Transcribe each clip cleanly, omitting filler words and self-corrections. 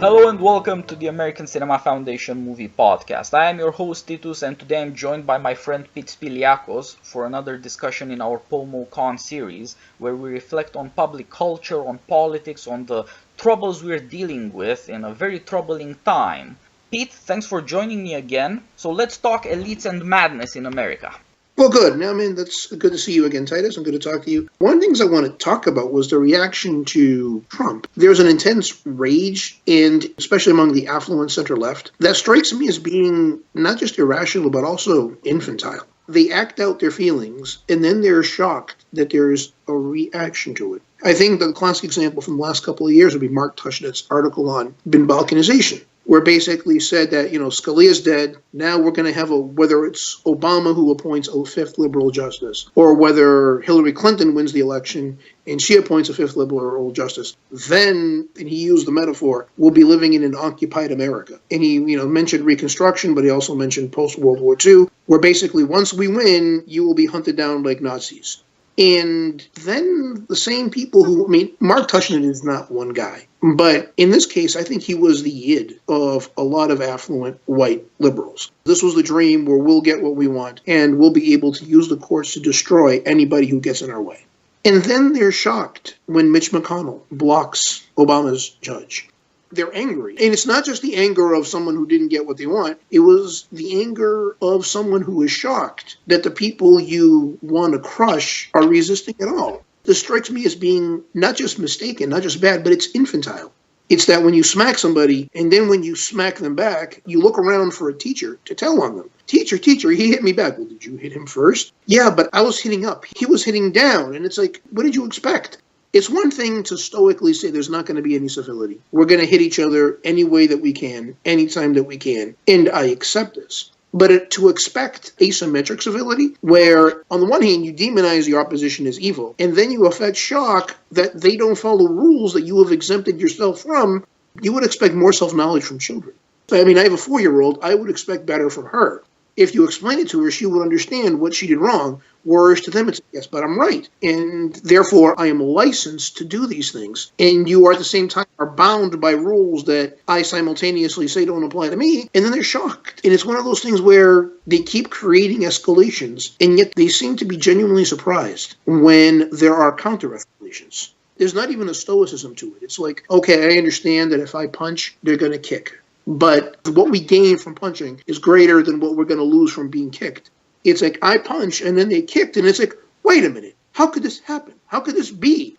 Hello and welcome to the American Cinema Foundation Movie Podcast. I am your host Titus, and today I'm joined by my friend Pete Spiliakos for another discussion in our PoMoCon series, where we reflect on public culture, on politics, on the troubles we're dealing with in a very troubling time. Pete, thanks for joining me again. So let's talk elites and madness in America. Well, good. That's good to see you again, Titus. I'm good to talk to you. One of the things I want to talk about was the reaction to Trump. There's an intense rage, and especially among the affluent center-left, that strikes me as being not just irrational, but also infantile. They act out their feelings, and then they're shocked that there's a reaction to it. I think the classic example from the last couple of years would be Mark Tushnet's article on bin balkanization, where basically said that, Scalia's dead. Now we're going to have whether it's Obama who appoints a fifth liberal justice, or whether Hillary Clinton wins the election and she appoints a fifth liberal justice, then, and he used the metaphor, we'll be living in an occupied America. And he, mentioned Reconstruction, but he also mentioned post-World War II, where basically once we win, you will be hunted down like Nazis. And then the same people Mark Tushnet is not one guy. But in this case, I think he was the id of a lot of affluent white liberals. This was the dream where we'll get what we want, and we'll be able to use the courts to destroy anybody who gets in our way. And then they're shocked when Mitch McConnell blocks Obama's judge. They're angry. And it's not just the anger of someone who didn't get what they want. It was the anger of someone who is shocked that the people you want to crush are resisting at all. This strikes me as being not just mistaken, not just bad, but it's infantile. It's that when you smack somebody, and then when you smack them back, you look around for a teacher to tell on them. Teacher, he hit me back. Well, did you hit him first? Yeah, but I was hitting up. He was hitting down. And it's like, what did you expect? It's one thing to stoically say there's not going to be any civility. We're going to hit each other any way that we can, anytime that we can, and I accept this. But to expect asymmetric civility, where on the one hand you demonize the opposition as evil, and then you affect shock that they don't follow rules that you have exempted yourself from, you would expect more self-knowledge from children. I have a 4-year-old, I would expect better from her. If you explain it to her, she would understand what she did wrong, whereas to them it's, yes, but I'm right. And therefore, I am licensed to do these things. And you are at the same time are bound by rules that I simultaneously say don't apply to me, and then they're shocked. And it's one of those things where they keep creating escalations, and yet they seem to be genuinely surprised when there are counter-escalations. There's not even a stoicism to it. It's like, okay, I understand that if I punch, they're going to kick. But what we gain from punching is greater than what we're going to lose from being kicked. It's like I punch and then they kicked, and it's like, wait a minute, how could this happen? How could this be?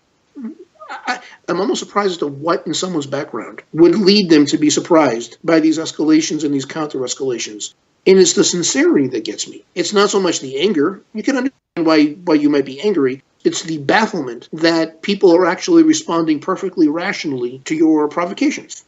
I'm almost surprised as to what in someone's background would lead them to be surprised by these escalations and these counter-escalations. And it's the sincerity that gets me. It's not so much the anger. You can understand why you might be angry. It's the bafflement that people are actually responding perfectly rationally to your provocations.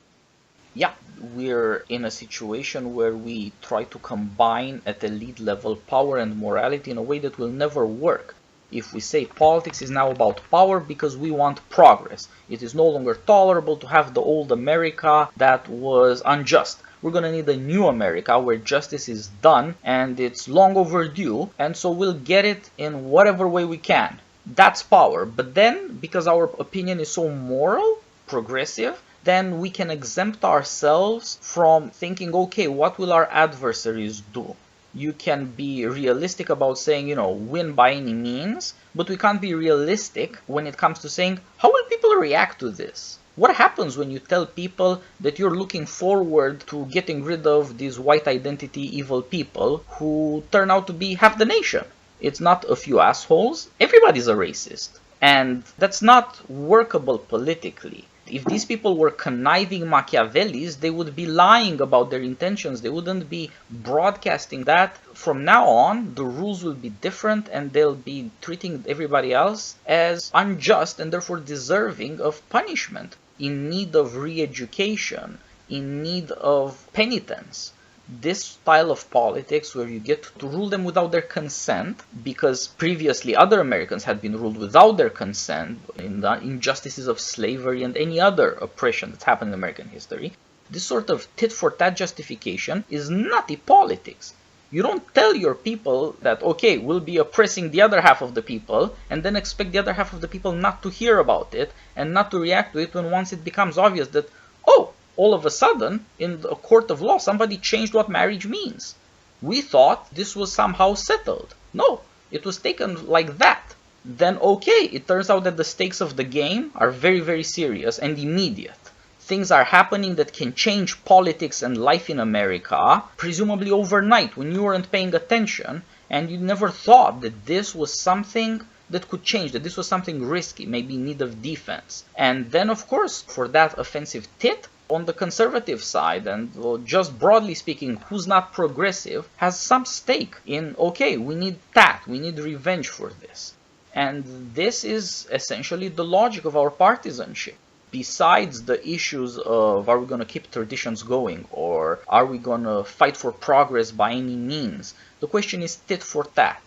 Yeah, we're in a situation where we try to combine at elite level power and morality in a way that will never work. If we say politics is now about power because we want progress, it is no longer tolerable to have the old America that was unjust. We're going to need a new America where justice is done and it's long overdue, and so we'll get it in whatever way we can. That's power. But then, because our opinion is so moral, progressive, then we can exempt ourselves from thinking, okay, what will our adversaries do? You can be realistic about saying, win by any means, but we can't be realistic when it comes to saying, how will people react to this? What happens when you tell people that you're looking forward to getting rid of these white identity evil people who turn out to be half the nation? It's not a few assholes. Everybody's a racist. And that's not workable politically. If these people were conniving Machiavellis, they would be lying about their intentions. They wouldn't be broadcasting that. From now on, the rules will be different, and they'll be treating everybody else as unjust and therefore deserving of punishment, in need of re-education, in need of penitence. This style of politics where you get to rule them without their consent, because previously other Americans had been ruled without their consent in the injustices of slavery and any other oppression that's happened in American history, this sort of tit-for-tat justification is nutty politics. You don't tell your people that, okay, we'll be oppressing the other half of the people, and then expect the other half of the people not to hear about it and not to react to it when once it becomes obvious that, oh, all of a sudden, in a court of law, somebody changed what marriage means. We thought this was somehow settled. No, it was taken like that. Then okay, it turns out that the stakes of the game are very, very serious and immediate. Things are happening that can change politics and life in America, presumably overnight, when you weren't paying attention, and you never thought that this was something that could change, that this was something risky, maybe in need of defense. And then, of course, for that offensive tit, on the conservative side, and well, just broadly speaking, who's not progressive, has some stake in, okay, we need that, we need revenge for this. And this is essentially the logic of our partisanship. Besides the issues of are we going to keep traditions going, or are we going to fight for progress by any means, the question is tit for tat.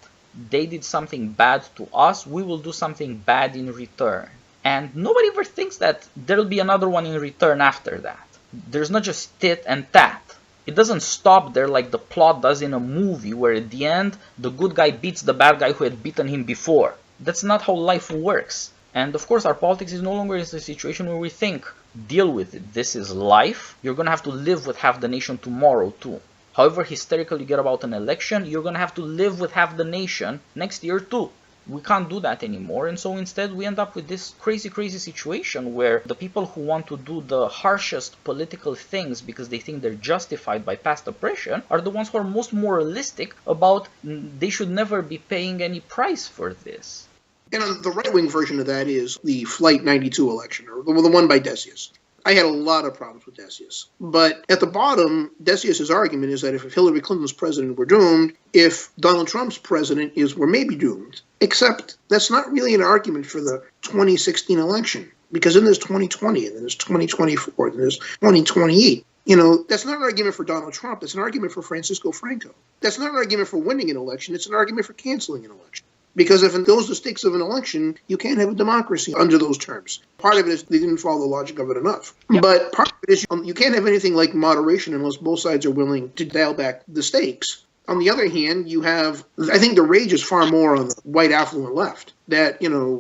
They did something bad to us, we will do something bad in return. And nobody ever thinks that there will be another one in return after that. There's not just tit and tat. It doesn't stop there like the plot does in a movie where at the end the good guy beats the bad guy who had beaten him before. That's not how life works. And of course our politics is no longer in a situation where we think, deal with it, this is life, you're going to have to live with half the nation tomorrow too. However hysterical you get about an election, you're going to have to live with half the nation next year too. We can't do that anymore, and so instead we end up with this crazy, crazy situation where the people who want to do the harshest political things because they think they're justified by past oppression are the ones who are most moralistic about they should never be paying any price for this. And the right-wing version of that is the Flight 92 election, or the one by Decius. I had a lot of problems with Decius. But at the bottom, Decius's argument is that if Hillary Clinton's president, we're doomed. If Donald Trump's president is, we're maybe doomed. Except that's not really an argument for the 2016 election. Because then there's 2020, and then there's 2024, and then there's 2028. That's not an argument for Donald Trump. That's an argument for Francisco Franco. That's not an argument for winning an election. It's an argument for canceling an election. Because if those are the stakes of an election, you can't have a democracy under those terms. Part of it is they didn't follow the logic of it enough. Yep. But part of it is you can't have anything like moderation unless both sides are willing to dial back the stakes. On the other hand, you have, I think the rage is far more on the white affluent left, that,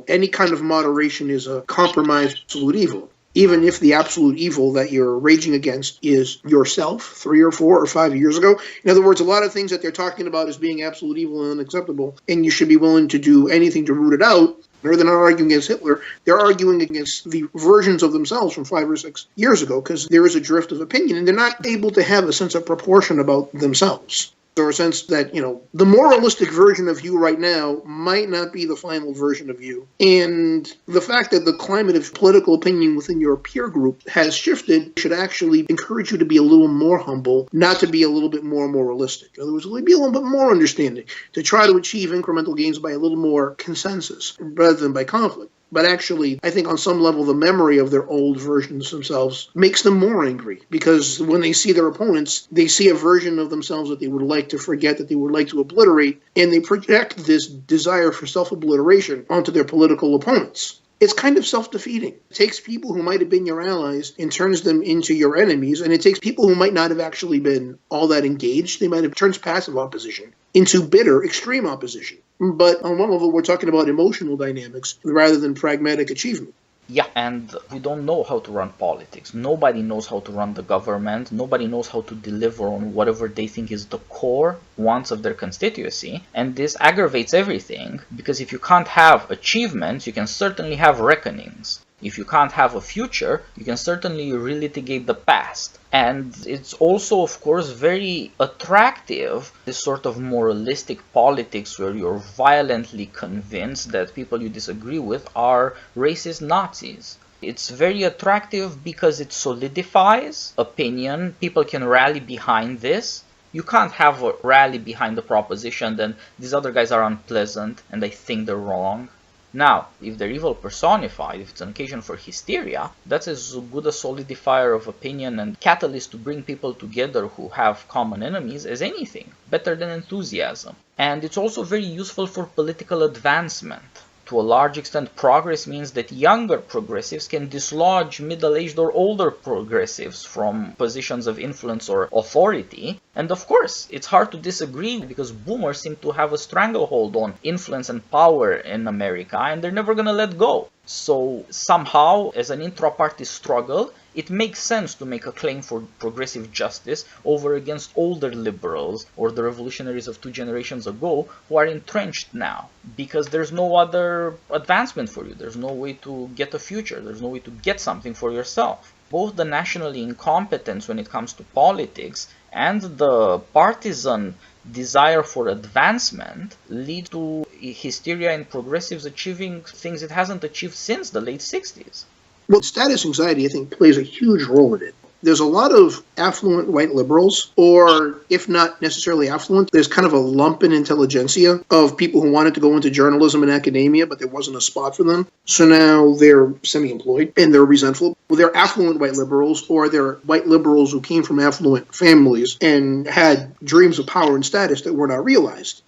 any kind of moderation is a compromised absolute evil. Even if the absolute evil that you're raging against is yourself 3 or 4 or 5 years ago. In other words, a lot of things that they're talking about as being absolute evil and unacceptable, and you should be willing to do anything to root it out. Or they're not arguing against Hitler, they're arguing against the versions of themselves from 5 or 6 years ago, because there is a drift of opinion, and they're not able to have a sense of proportion about themselves. Or a sense that, the moralistic version of you right now might not be the final version of you. And the fact that the climate of political opinion within your peer group has shifted should actually encourage you to be a little more humble, not to be a little bit more moralistic. In other words, be a little bit more understanding, to try to achieve incremental gains by a little more consensus rather than by conflict. But actually, I think on some level, the memory of their old versions themselves makes them more angry. Because when they see their opponents, they see a version of themselves that they would like to forget, that they would like to obliterate, and they project this desire for self-obliteration onto their political opponents. It's kind of self-defeating. It takes people who might have been your allies and turns them into your enemies, and it takes people who might not have actually been all that engaged. They might have turned passive opposition into bitter, extreme opposition. But on one level, we're talking about emotional dynamics rather than pragmatic achievement. Yeah, and we don't know how to run politics. Nobody knows how to run the government. Nobody knows how to deliver on whatever they think is the core wants of their constituency. And this aggravates everything, because if you can't have achievements, you can certainly have reckonings. If you can't have a future, you can certainly relitigate the past. And it's also, of course, very attractive, this sort of moralistic politics where you're violently convinced that people you disagree with are racist Nazis. It's very attractive because it solidifies opinion. People can rally behind this. You can't have a rally behind the proposition, then these other guys are unpleasant and they think they're wrong. Now, if they're evil personified, if it's an occasion for hysteria, that's as good a solidifier of opinion and catalyst to bring people together who have common enemies as anything, better than enthusiasm. And it's also very useful for political advancement. To a large extent, progress means that younger progressives can dislodge middle-aged or older progressives from positions of influence or authority, And of course, it's hard to disagree because boomers seem to have a stranglehold on influence and power in America, and they're never going to let go. So somehow, as an intra-party struggle, it makes sense to make a claim for progressive justice over against older liberals or the revolutionaries of 2 generations ago who are entrenched now, because there's no other advancement for you. There's no way to get a future. There's no way to get something for yourself. Both the national incompetence when it comes to politics and the partisan desire for advancement lead to hysteria in progressives achieving things it hasn't achieved since the late 60s. Well, status anxiety, I think, plays a huge role in it. There's a lot of affluent white liberals, or if not necessarily affluent, there's kind of a lump in intelligentsia of people who wanted to go into journalism and academia, but there wasn't a spot for them. So now they're semi-employed and they're resentful. Well, they're affluent white liberals, or they're white liberals who came from affluent families and had dreams of power and status that were not realized.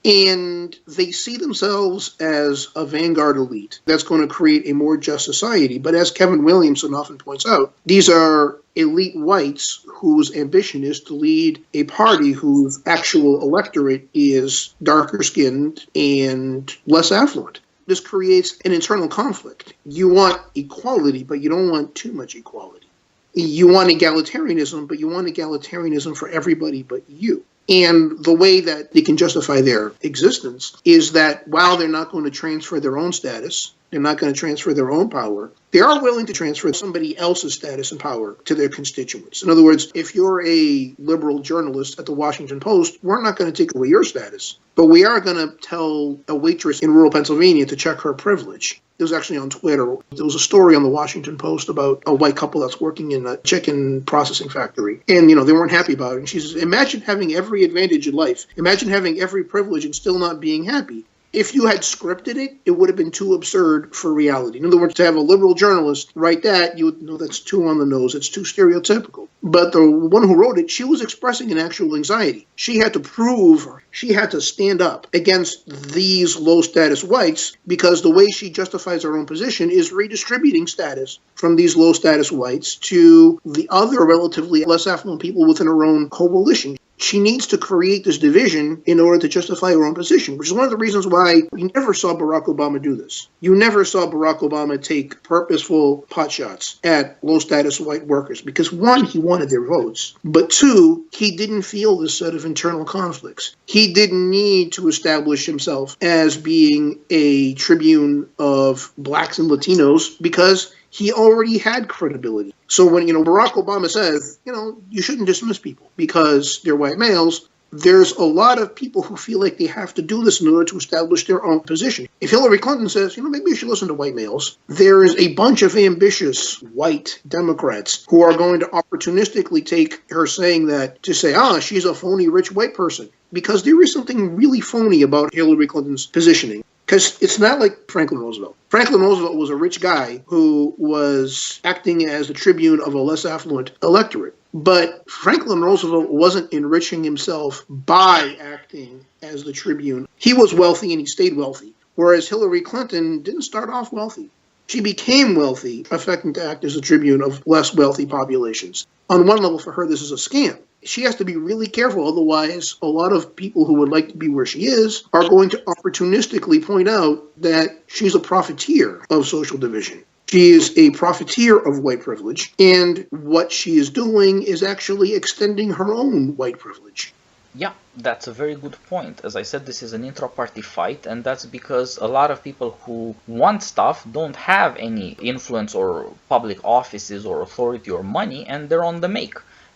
And they see themselves as a vanguard elite that's going to create a more just society. But as Kevin Williamson often points out, these are elite whites whose ambition is to lead a party whose actual electorate is darker skinned and less affluent. This creates an internal conflict. You want equality, but you don't want too much equality. You want egalitarianism, but you want egalitarianism for everybody but you. And the way that they can justify their existence is that while they're not going to transfer their own status, they're not going to transfer their own power, they are willing to transfer somebody else's status and power to their constituents. In other words, if you're a liberal journalist at the Washington Post, we're not going to take away your status, but we are going to tell a waitress in rural Pennsylvania to check her privilege. It was actually on Twitter. There was a story on the Washington Post about a white couple that's working in a chicken processing factory. And, they weren't happy about it. And she says, imagine having every advantage in life. Imagine having every privilege and still not being happy. If you had scripted it, it would have been too absurd for reality. In other words, to have a liberal journalist write that, you would know that's too on the nose. It's too stereotypical. But the one who wrote it, she was expressing an actual anxiety. She had to prove, she had to stand up against these low-status whites because the way she justifies her own position is redistributing status from these low-status whites to the other relatively less affluent people within her own coalition. She needs to create this division in order to justify her own position, which is one of the reasons why you never saw Barack Obama do this. You never saw Barack Obama take purposeful potshots at low-status white workers because, one, he wanted their votes, but two, he didn't feel this set of internal conflicts. He didn't need to establish himself as being a tribune of blacks and Latinos because he already had credibility. So when, Barack Obama says, you shouldn't dismiss people because they're white males, there's a lot of people who feel like they have to do this in order to establish their own position. If Hillary Clinton says, maybe you should listen to white males, there is a bunch of ambitious white Democrats who are going to opportunistically take her saying that to say, she's a phony rich white person, because there is something really phony about Hillary Clinton's positioning. Because it's not like Franklin Roosevelt. Franklin Roosevelt was a rich guy who was acting as the tribune of a less affluent electorate. But Franklin Roosevelt wasn't enriching himself by acting as the tribune. He was wealthy and he stayed wealthy. Whereas Hillary Clinton didn't start off wealthy. She became wealthy, affecting to act as a tribune of less wealthy populations. On one level, for her, this is a scam. She has to be really careful, otherwise a lot of people who would like to be where she is are going to opportunistically point out that she's a profiteer of social division. She is a profiteer of white privilege, and what she is doing is actually extending her own white privilege. Yeah, that's a very good point. As I said, this is an intra-party fight, and that's because a lot of people who want stuff don't have any influence or public offices or authority or money, and they're on the make.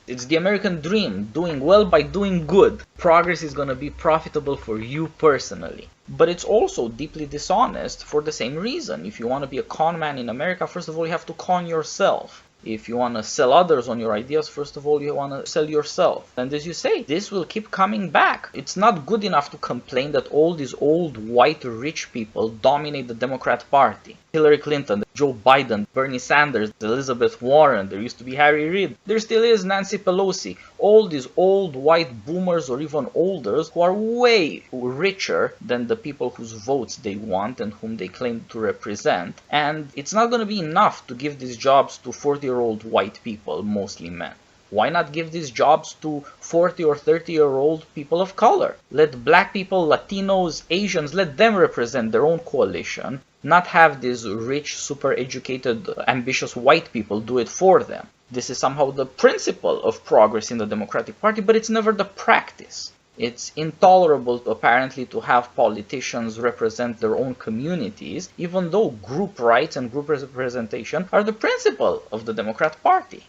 It's the American dream, doing well by doing good. Progress is going to be profitable for you personally. But it's also deeply dishonest for the same reason. If you want to be a con man in America, first of all, you have to con yourself. If you want to sell others on your ideas, first of all, you want to sell yourself. And as you say, this will keep coming back. It's not good enough to complain that all these old, white, rich people dominate the Democrat Party. Hillary Clinton, Joe Biden, Bernie Sanders, Elizabeth Warren, there used to be Harry Reid. There still is Nancy Pelosi. All these old, white boomers or even olders who are way richer than the people whose votes they want and whom they claim to represent. And it's not going to be enough to give these jobs to 40-year-old white people, mostly men. Why not give these jobs to 40 or 30-year-old people of color? Let black people, Latinos, Asians, let them represent their own coalition, not have these rich, super educated, ambitious white people do it for them. This is somehow the principle of progress in the Democratic Party, but it's never the practice. It's intolerable, apparently, to have politicians represent their own communities, even though group rights and group representation are the principle of the Democrat Party.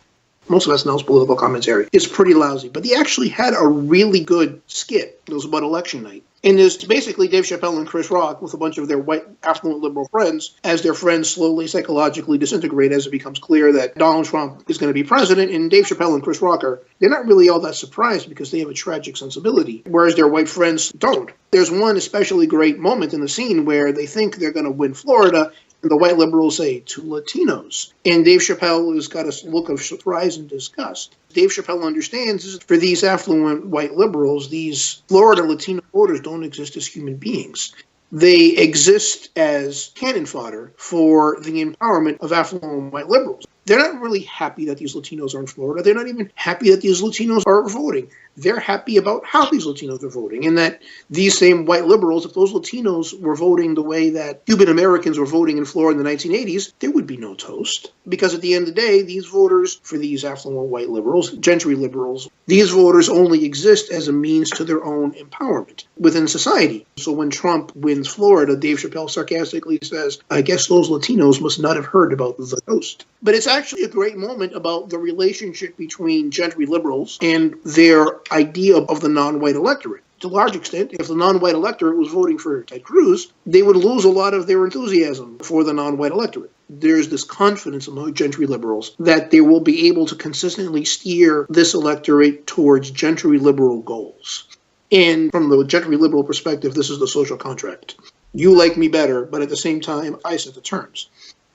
Most of SNL's political commentary is pretty lousy, but he actually had a really good skit. It was about election night. And there's basically Dave Chappelle and Chris Rock with a bunch of their white, affluent liberal friends as their friends slowly psychologically disintegrate as it becomes clear that Donald Trump is going to be president. And Dave Chappelle and Chris Rock they're not really all that surprised because they have a tragic sensibility, whereas their white friends don't. There's one especially great moment in the scene where they think they're going to win Florida, and the white liberals say, to Latinos. And Dave Chappelle has got a look of surprise and disgust. Dave Chappelle understands for these affluent white liberals, these Florida Latino voters don't exist as human beings. They exist as cannon fodder for the empowerment of affluent white liberals. They're not really happy that these Latinos are in Florida. They're not even happy that these Latinos are voting. They're happy about how these Latinos are voting, and that these same white liberals, if those Latinos were voting the way that Cuban Americans were voting in Florida in the 1980s, there would be no toast. Because at the end of the day, these voters, for these affluent white liberals, gentry liberals, these voters only exist as a means to their own empowerment within society. So when Trump wins Florida, Dave Chappelle sarcastically says, I guess those Latinos must not have heard about the toast. But it's actually a great moment about the relationship between gentry liberals and their idea of the non-white electorate. To a large extent, if the non-white electorate was voting for Ted Cruz, they would lose a lot of their enthusiasm for the non-white electorate. There's this confidence among gentry liberals that they will be able to consistently steer this electorate towards gentry liberal goals. And from the gentry liberal perspective, this is the social contract. You like me better, but at the same time, I set the terms.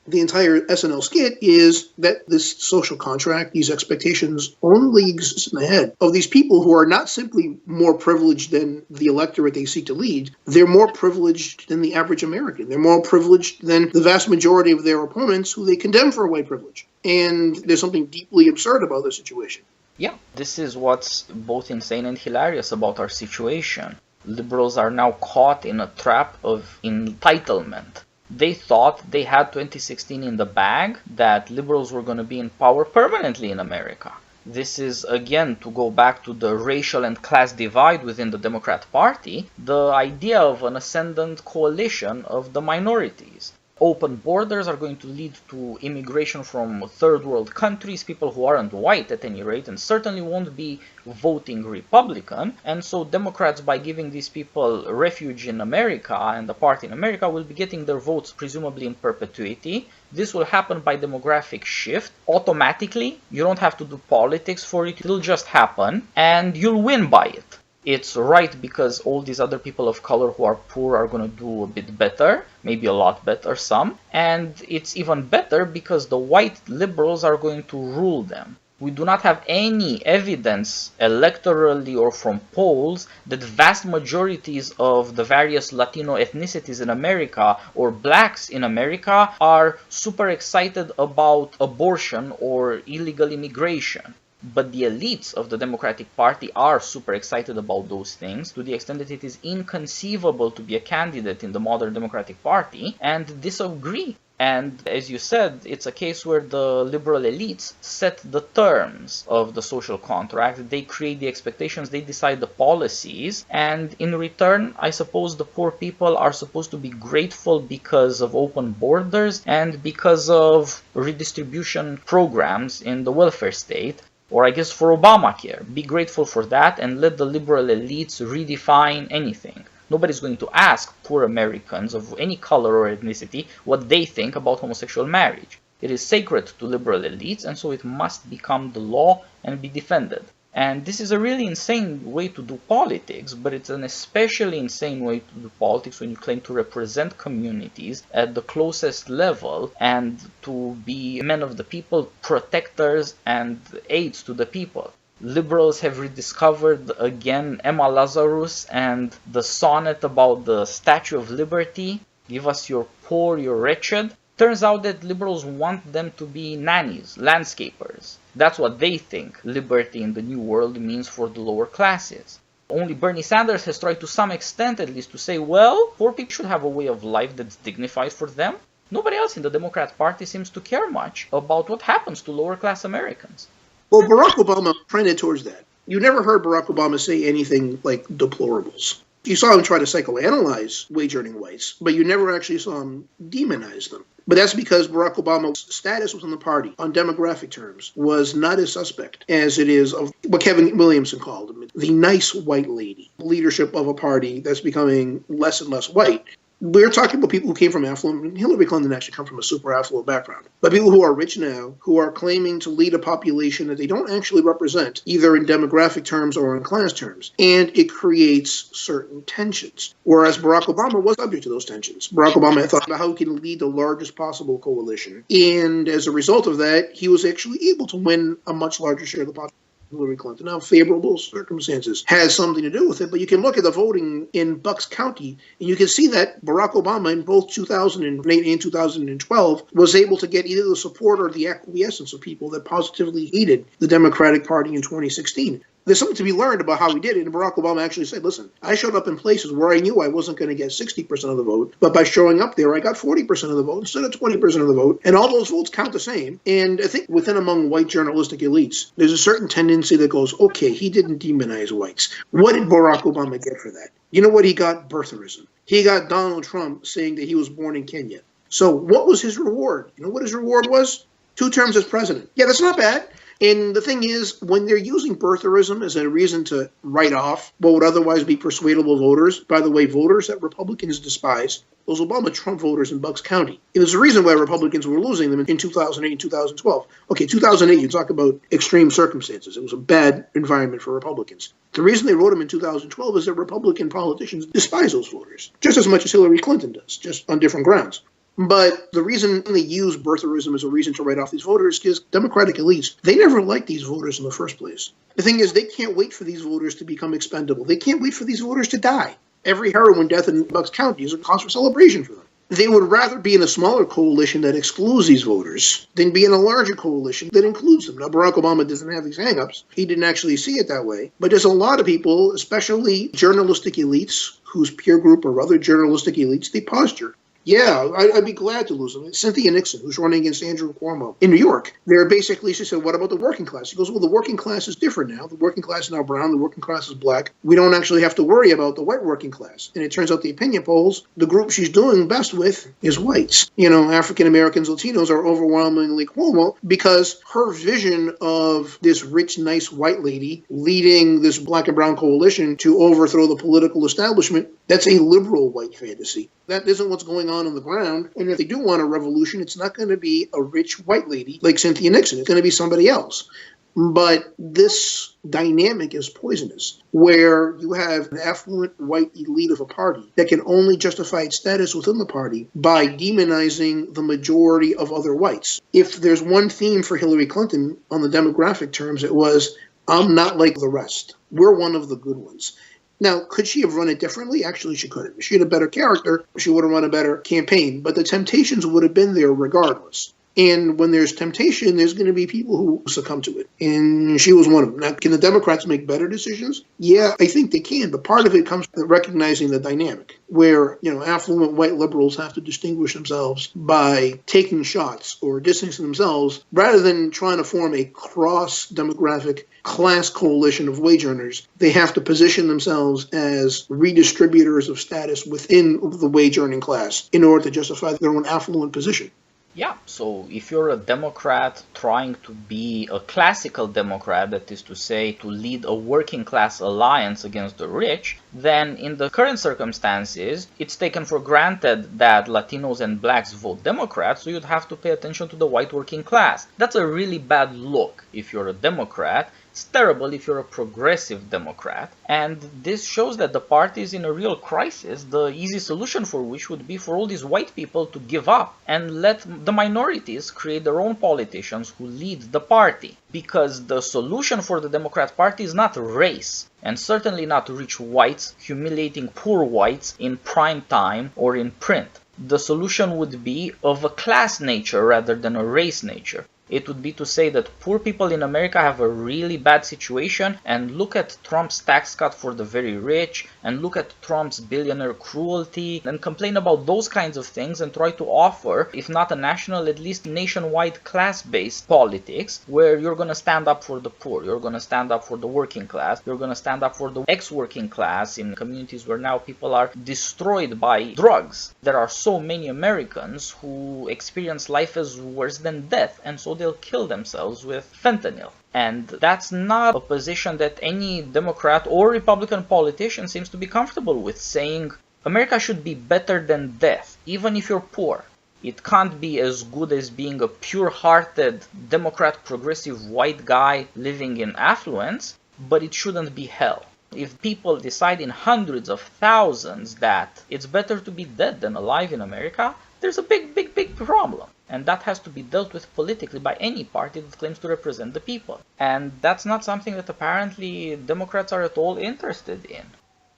The entire SNL skit is that this social contract, these expectations, only exist in the head of these people who are not simply more privileged than the electorate they seek to lead. They're more privileged than the average American. They're more privileged than the vast majority of their opponents who they condemn for white privilege. And there's something deeply absurd about this situation. Yeah, this is what's both insane and hilarious about our situation. Liberals are now caught in a trap of entitlement. They thought they had 2016 in the bag, that liberals were going to be in power permanently in America. This is, again, to go back to the racial and class divide within the Democrat Party, the idea of an ascendant coalition of the minorities. Open borders are going to lead to immigration from third world countries, people who aren't white at any rate, and certainly won't be voting Republican. And so Democrats, by giving these people refuge in America and the party in America, will be getting their votes presumably in perpetuity. This will happen by demographic shift. Automatically, you don't have to do politics for it, it'll just happen, and you'll win by it. It's right because all these other people of color who are poor are going to do a bit better, maybe a lot better, some. And it's even better because the white liberals are going to rule them. We do not have any evidence electorally or from polls that vast majorities of the various Latino ethnicities in America or blacks in America are super excited about abortion or illegal immigration. But the elites of the Democratic Party are super excited about those things to the extent that it is inconceivable to be a candidate in the modern Democratic Party and disagree. And as you said, it's a case where the liberal elites set the terms of the social contract. They create the expectations, they decide the policies, and in return, I suppose the poor people are supposed to be grateful because of open borders and because of redistribution programs in the welfare state. Or I guess for Obamacare. Be grateful for that and let the liberal elites redefine anything. Nobody's going to ask poor Americans of any color or ethnicity what they think about homosexual marriage. It is sacred to liberal elites, and so it must become the law and be defended. And this is a really insane way to do politics, but it's an especially insane way to do politics when you claim to represent communities at the closest level and to be men of the people, protectors and aides to the people. Liberals have rediscovered again Emma Lazarus and the sonnet about the Statue of Liberty. Give us your poor, your wretched. Turns out that liberals want them to be nannies, landscapers. That's what they think liberty in the New World means for the lower classes. Only Bernie Sanders has tried to some extent at least to say, well, poor people should have a way of life that's dignified for them. Nobody else in the Democrat Party seems to care much about what happens to lower class Americans. Well, Barack Obama trended towards that. You never heard Barack Obama say anything like deplorables. You saw him try to psychoanalyze wage-earning whites, but you never actually saw him demonize them. But that's because Barack Obama's status within the party, on demographic terms, was not as suspect as it is of what Kevin Williamson called the nice white lady, leadership of a party that's becoming less and less white. We're talking about people who came from affluent. Hillary Clinton actually come from a super affluent background. But people who are rich now, who are claiming to lead a population that they don't actually represent, either in demographic terms or in class terms. And it creates certain tensions. Whereas Barack Obama was subject to those tensions. Barack Obama thought about how he can lead the largest possible coalition. And as a result of that, he was actually able to win a much larger share of the population. Hillary Clinton. Now, favorable circumstances has something to do with it, but you can look at the voting in Bucks County, and you can see that Barack Obama in both 2008 and 2012 was able to get either the support or the acquiescence of people that positively hated the Democratic Party in 2016. There's something to be learned about how he did it, and Barack Obama actually said, listen, I showed up in places where I knew I wasn't going to get 60% of the vote, but by showing up there, I got 40% of the vote instead of 20% of the vote, and all those votes count the same. And I think within among white journalistic elites, there's a certain tendency that goes, okay, he didn't demonize whites. What did Barack Obama get for that? You know what he got? Birtherism. He got Donald Trump saying that he was born in Kenya. So what was his reward? You know what his reward was? 2 terms as president. Yeah, that's not bad. And the thing is, when they're using birtherism as a reason to write off what would otherwise be persuadable voters, by the way, voters that Republicans despise, those Obama-Trump voters in Bucks County. It was the reason why Republicans were losing them in 2008 and 2012. Okay, 2008, you talk about extreme circumstances. It was a bad environment for Republicans. The reason they wrote them in 2012 is that Republican politicians despise those voters, just as much as Hillary Clinton does, just on different grounds. But the reason they use birtherism as a reason to write off these voters is Democratic elites, they never liked these voters in the first place. The thing is, they can't wait for these voters to become expendable. They can't wait for these voters to die. Every heroin death in Bucks County is a cause for celebration for them. They would rather be in a smaller coalition that excludes these voters than be in a larger coalition that includes them. Now, Barack Obama doesn't have these hang-ups. He didn't actually see it that way. But there's a lot of people, especially journalistic elites, whose peer group or other journalistic elites, they posture. Yeah, I'd be glad to lose them. Cynthia Nixon, who's running against Andrew Cuomo in New York, she said, what about the working class? He goes, well, the working class is different now. The working class is now brown. The working class is black. We don't actually have to worry about the white working class. And it turns out the opinion polls, the group she's doing best with is whites. You know, African Americans, Latinos are overwhelmingly Cuomo because her vision of this rich, nice white lady leading this black and brown coalition to overthrow the political establishment, that's a liberal white fantasy. That isn't what's going on the ground. And if they do want a revolution, it's not going to be a rich white lady like Cynthia Nixon. It's going to be somebody else. But this dynamic is poisonous, where you have an affluent white elite of a party that can only justify its status within the party by demonizing the majority of other whites. If there's one theme for Hillary Clinton on the demographic terms, it was, I'm not like the rest. We're one of the good ones. Now, could she have run it differently? Actually, she could have. If she had a better character, she would have run a better campaign. But the temptations would have been there regardless. And when there's temptation, there's going to be people who succumb to it. And she was one of them. Now, can the Democrats make better decisions? Yeah, I think they can. But part of it comes from recognizing the dynamic, where, you know, affluent white liberals have to distinguish themselves by taking shots or distancing themselves rather than trying to form a cross-demographic class coalition of wage earners. They have to position themselves as redistributors of status within the wage earning class in order to justify their own affluent position. Yeah, so if you're a Democrat trying to be a classical Democrat, that is to say, to lead a working class alliance against the rich, then in the current circumstances, it's taken for granted that Latinos and blacks vote Democrat, so you'd have to pay attention to the white working class. That's a really bad look if you're a Democrat. It's terrible if you're a progressive Democrat, and this shows that the party is in a real crisis, the easy solution for which would be for all these white people to give up and let the minorities create their own politicians who lead the party. Because the solution for the Democrat Party is not race, and certainly not rich whites humiliating poor whites in prime time or in print. the solution would be of a class nature rather than a race nature. It would be to say that poor people in America have a really bad situation, and look at Trump's tax cut for the very rich, and look at Trump's billionaire cruelty, and complain about those kinds of things and try to offer, if not a national, at least nationwide class-based politics, where you're going to stand up for the poor, you're going to stand up for the working class, you're going to stand up for the ex-working class in communities where now people are destroyed by drugs. There are so many Americans who experience life as worse than death, and so they'll kill themselves with fentanyl. And that's not a position that any Democrat or Republican politician seems to be comfortable with, saying America should be better than death, even if you're poor. It can't be as good as being a pure-hearted Democrat progressive white guy living in affluence, but it shouldn't be hell. If people decide in hundreds of thousands that it's better to be dead than alive in America, there's a big problem. And that has to be dealt with politically by any party that claims to represent the people. And that's not something that apparently Democrats are at all interested in.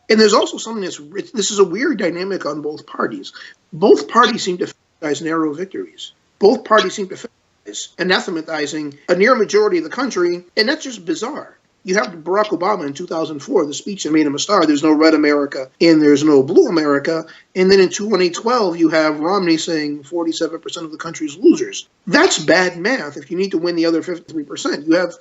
And there's also something this is a weird dynamic on both parties. Both parties seem to emphasize narrow victories. Both parties seem to emphasize anathematizing a near majority of the country, and that's just bizarre. You have Barack Obama in 2004, the speech that made him a star, there's no red America and there's no blue America. And then in 2012, you have Romney saying 47% of the country's losers. That's bad math if you need to win the other 53%. You have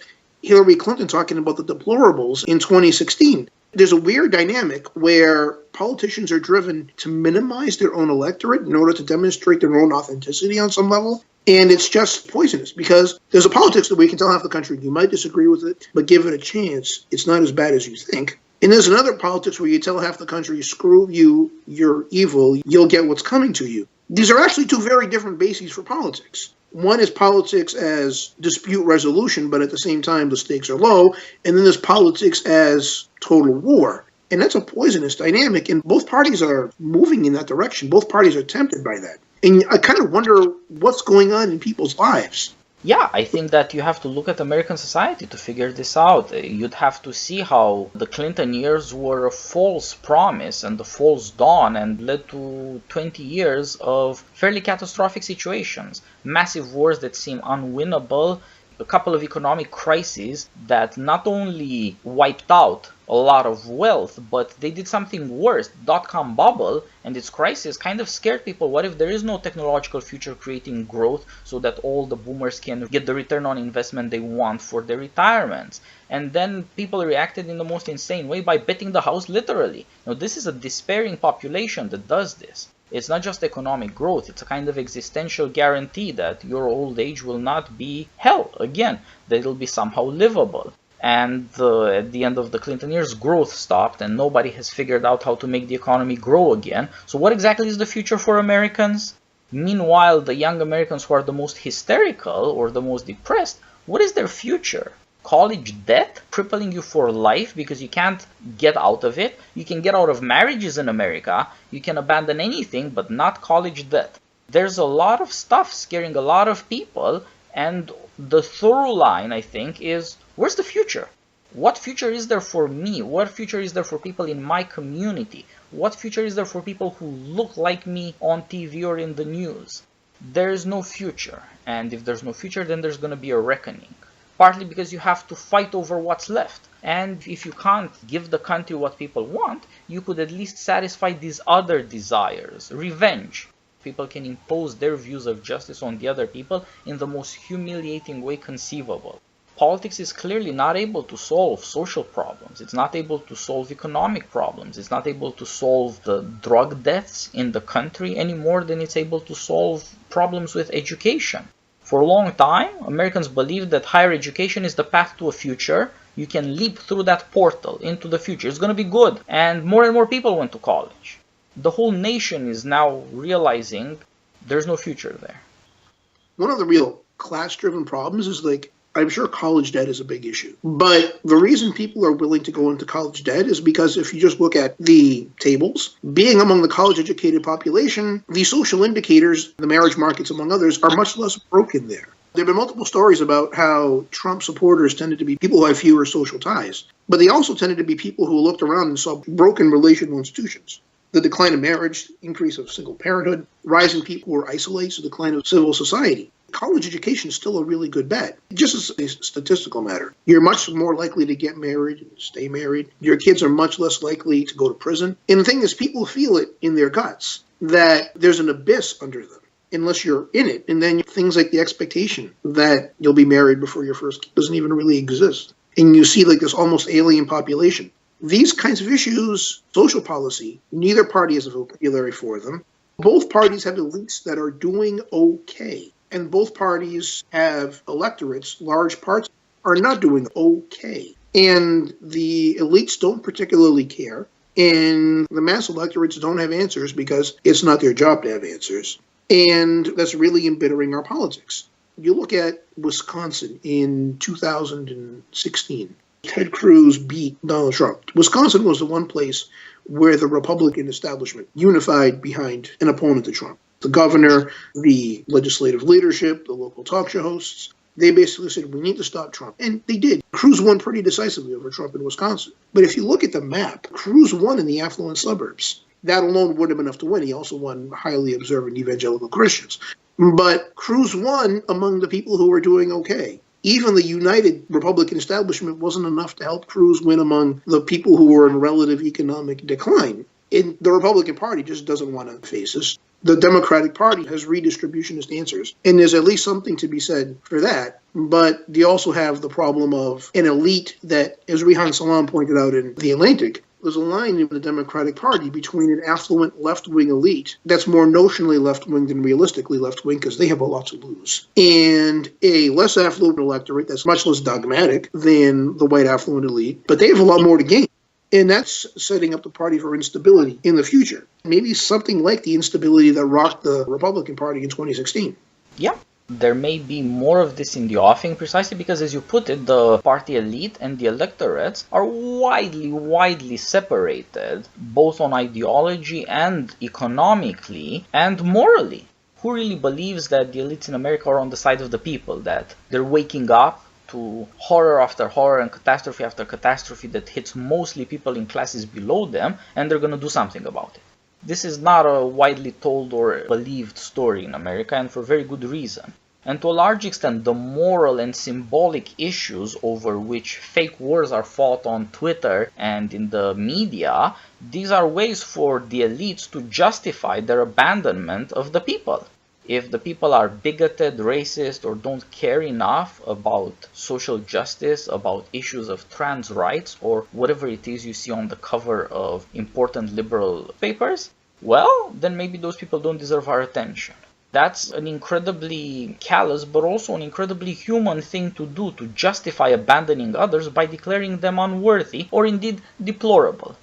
Hillary Clinton talking about the deplorables in 2016. There's a weird dynamic where politicians are driven to minimize their own electorate in order to demonstrate their own authenticity on some level. And it's just poisonous because there's a politics that we can tell half the country you might disagree with it, but give it a chance. It's not as bad as you think. And there's another politics where you tell half the country, screw you, you're evil, you'll get what's coming to you. These are actually two very different bases for politics. One is politics as dispute resolution, but at the same time the stakes are low. And then there's politics as total war. And that's a poisonous dynamic. And both parties are moving in that direction. Both parties are tempted by that. And I kind of wonder what's going on in people's lives. Yeah, I think that you have to look at American society to figure this out. You'd have to see how the Clinton years were a false promise and a false dawn and led to 20 years of fairly catastrophic situations. Massive wars that seem unwinnable, a couple of economic crises that not only wiped out a lot of wealth, but they did something worse. Dot-com bubble and its crisis kind of scared people. What if there is no technological future creating growth so that all the boomers can get the return on investment they want for their retirements? And then people reacted in the most insane way by betting the house literally. Now, this is a despairing population that does this. It's not just economic growth, it's a kind of existential guarantee that your old age will not be hell again, that it'll be somehow livable. And at the end of the Clinton years, growth stopped and nobody has figured out how to make the economy grow again. So what exactly is the future for Americans? Meanwhile, the young Americans who are the most hysterical or the most depressed, what is their future? College debt, crippling you for life because you can't get out of it. You can get out of marriages in America. You can abandon anything, but not college debt. There's a lot of stuff scaring a lot of people, and the thorough line, I think, is where's the future? What future is there for me? What future is there for people in my community? What future is there for people who look like me on TV or in the news? There is no future. And if there's no future, then there's going to be a reckoning. Partly because you have to fight over what's left. And if you can't give the country what people want, you could at least satisfy these other desires. Revenge. People can impose their views of justice on the other people in the most humiliating way conceivable. Politics is clearly not able to solve social problems. It's not able to solve economic problems. It's not able to solve the drug deaths in the country any more than it's able to solve problems with education. For a long time, Americans believed that higher education is the path to a future. You can leap through that portal into the future. It's going to be good. And more people went to college. The whole nation is now realizing there's no future there. One of the real class-driven problems is, I'm sure college debt is a big issue. But the reason people are willing to go into college debt is because if you just look at the tables, being among the college-educated population, the social indicators, the marriage markets, among others, are much less broken there. There have been multiple stories about how Trump supporters tended to be people who have fewer social ties. But they also tended to be people who looked around and saw broken relational institutions. the decline of marriage, increase of single parenthood, rise in people who are isolated, so decline of civil society. College education is still a really good bet. Just as a statistical matter, you're much more likely to get married and stay married. Your kids are much less likely to go to prison. And the thing is, people feel it in their guts that there's an abyss under them unless you're in it. And then things like the expectation that you'll be married before your first kid doesn't even really exist. And you see like this almost alien population. These kinds of issues, social policy, neither party has a vocabulary for them. Both parties have elites that are doing okay. And both parties have electorates, large parts are not doing okay. And the elites don't particularly care. And the mass electorates don't have answers because it's not their job to have answers. And that's really embittering our politics. You look at Wisconsin in 2016. Ted Cruz beat Donald Trump. Wisconsin was the one place where the Republican establishment unified behind an opponent to Trump. The governor, the legislative leadership, the local talk show hosts, they basically said, we need to stop Trump. And they did. Cruz won pretty decisively over Trump in Wisconsin. But if you look at the map, Cruz won in the affluent suburbs. That alone wouldn't have been enough to win. He also won highly observant evangelical Christians. But Cruz won among the people who were doing okay. Even the united Republican establishment wasn't enough to help Cruz win among the people who were in relative economic decline. And the Republican Party just doesn't want to face this. The Democratic Party has redistributionist answers, and there's at least something to be said for that. But they also have the problem of an elite that, as Rehan Salam pointed out in The Atlantic, there's a line in the Democratic Party between an affluent left-wing elite that's more notionally left-wing than realistically left-wing because they have a lot to lose, and a less affluent electorate that's much less dogmatic than the white affluent elite, but they have a lot more to gain. And that's setting up the party for instability in the future. Maybe something like the instability that rocked the Republican Party in 2016. Yeah, there may be more of this in the offing precisely because, as you put it, the party elite and the electorates are widely separated, both on ideology and economically and morally. Who really believes that the elites in America are on the side of the people, that they're waking up to horror after horror and catastrophe after catastrophe that hits mostly people in classes below them, and they're going to do something about it? This is not a widely told or believed story in America, and for very good reason. And to a large extent, the moral and symbolic issues over which fake wars are fought on Twitter and in the media, these are ways for the elites to justify their abandonment of the people. If the people are bigoted, racist, or don't care enough about social justice, about issues of trans rights, or whatever it is you see on the cover of important liberal papers, well, then maybe those people don't deserve our attention. That's an incredibly callous, but also an incredibly human thing to do, to justify abandoning others by declaring them unworthy, or indeed deplorable.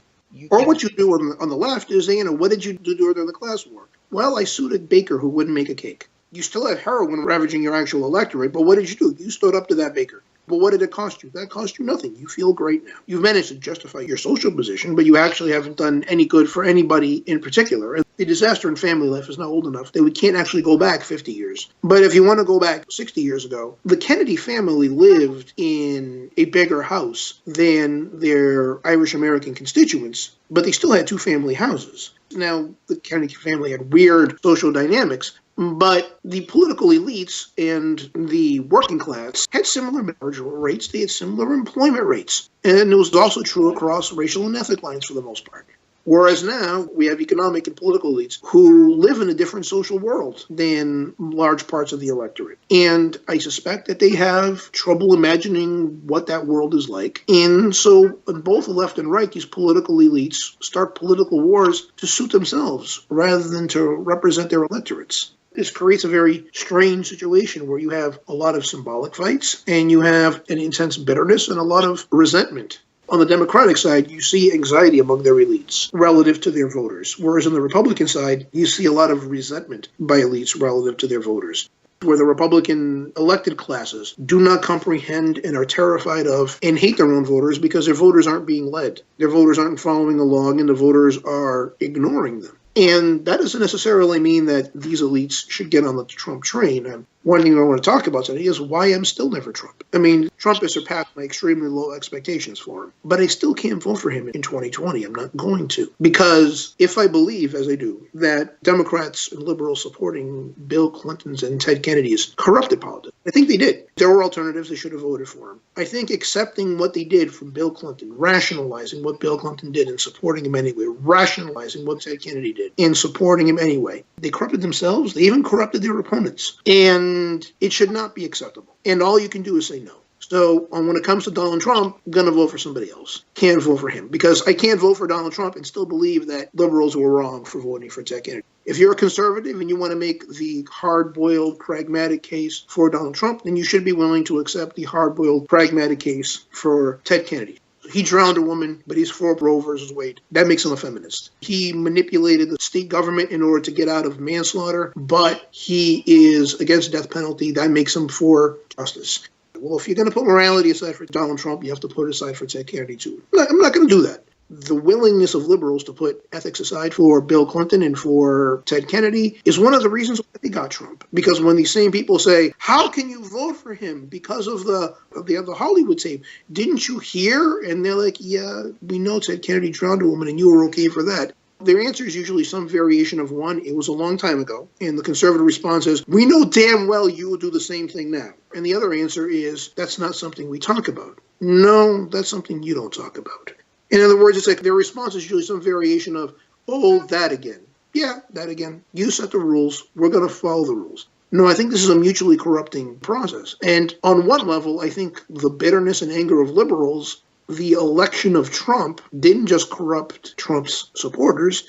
What you do on the left is, what did you do during the class war? Well, I sued a baker who wouldn't make a cake. You still have heroin ravaging your actual electorate, but what did you do? You stood up to that baker. But what did it cost you? That cost you nothing. You feel great now. You've managed to justify your social position, but you actually haven't done any good for anybody in particular. And the disaster in family life is not old enough that we can't actually go back 50 years. But if you want to go back 60 years ago, the Kennedy family lived in a bigger house than their Irish-American constituents, but they still had two family houses. Now, the Kennedy family had weird social dynamics, but the political elites and the working class had similar marriage rates. They had similar employment rates. And it was also true across racial and ethnic lines for the most part. Whereas now we have economic and political elites who live in a different social world than large parts of the electorate. And I suspect that they have trouble imagining what that world is like. And so on both the left and right, these political elites start political wars to suit themselves rather than to represent their electorates. This creates a very strange situation where you have a lot of symbolic fights and you have an intense bitterness and a lot of resentment. On the Democratic side, you see anxiety among their elites relative to their voters, whereas on the Republican side, you see a lot of resentment by elites relative to their voters, where the Republican elected classes do not comprehend and are terrified of and hate their own voters because their voters aren't being led. Their voters aren't following along and the voters are ignoring them. And that doesn't necessarily mean that these elites should get on the Trump train. One thing I want to talk about today is why I'm still never Trump. I mean, Trump has surpassed my extremely low expectations for him, but I still can't vote for him in 2020. I'm not going to. Because if I believe, as I do, that Democrats and liberals supporting Bill Clinton's and Ted Kennedy's corrupted politics, I think they did. There were alternatives. They should have voted for him. I think accepting what they did from Bill Clinton, rationalizing what Bill Clinton did and supporting him anyway, rationalizing what Ted Kennedy did and supporting him anyway, they corrupted themselves. They even corrupted their opponents. And it should not be acceptable. And all you can do is say no. So when it comes to Donald Trump, I'm going to vote for somebody else. Can't vote for him because I can't vote for Donald Trump and still believe that liberals were wrong for voting for Ted Kennedy. If you're a conservative and you want to make the hard-boiled, pragmatic case for Donald Trump, then you should be willing to accept the hard-boiled, pragmatic case for Ted Kennedy. He drowned a woman, but he's for Roe versus Wade. That makes him a feminist. He manipulated the state government in order to get out of manslaughter, but he is against the death penalty. That makes him for justice. Well, if you're going to put morality aside for Donald Trump, you have to put it aside for Ted Kennedy, too. I'm not going to do that. The willingness of liberals to put ethics aside for Bill Clinton and for Ted Kennedy is one of the reasons why they got Trump. Because when these same people say, how can you vote for him because of the Hollywood tape? Didn't you hear? And they're like, yeah, we know Ted Kennedy drowned a woman and you were okay for that. Their answer is usually some variation of one, it was a long time ago. And the conservative response is, we know damn well you will do the same thing now. And the other answer is, that's not something we talk about. No, that's something you don't talk about. In other words, it's like their response is usually some variation of, oh, that again. Yeah, that again. You set the rules. We're going to follow the rules. No, I think this is a mutually corrupting process. And on one level, I think the bitterness and anger of liberals, the election of Trump didn't just corrupt Trump's supporters,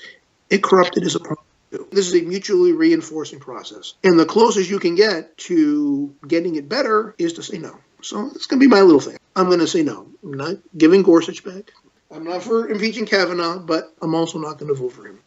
it corrupted his opponents. This is a mutually reinforcing process. And the closest you can get to getting it better is to say no. So it's going to be my little thing. I'm going to say no. I'm not giving Gorsuch back. I'm not for impeaching Kavanaugh, but I'm also not going to vote for him.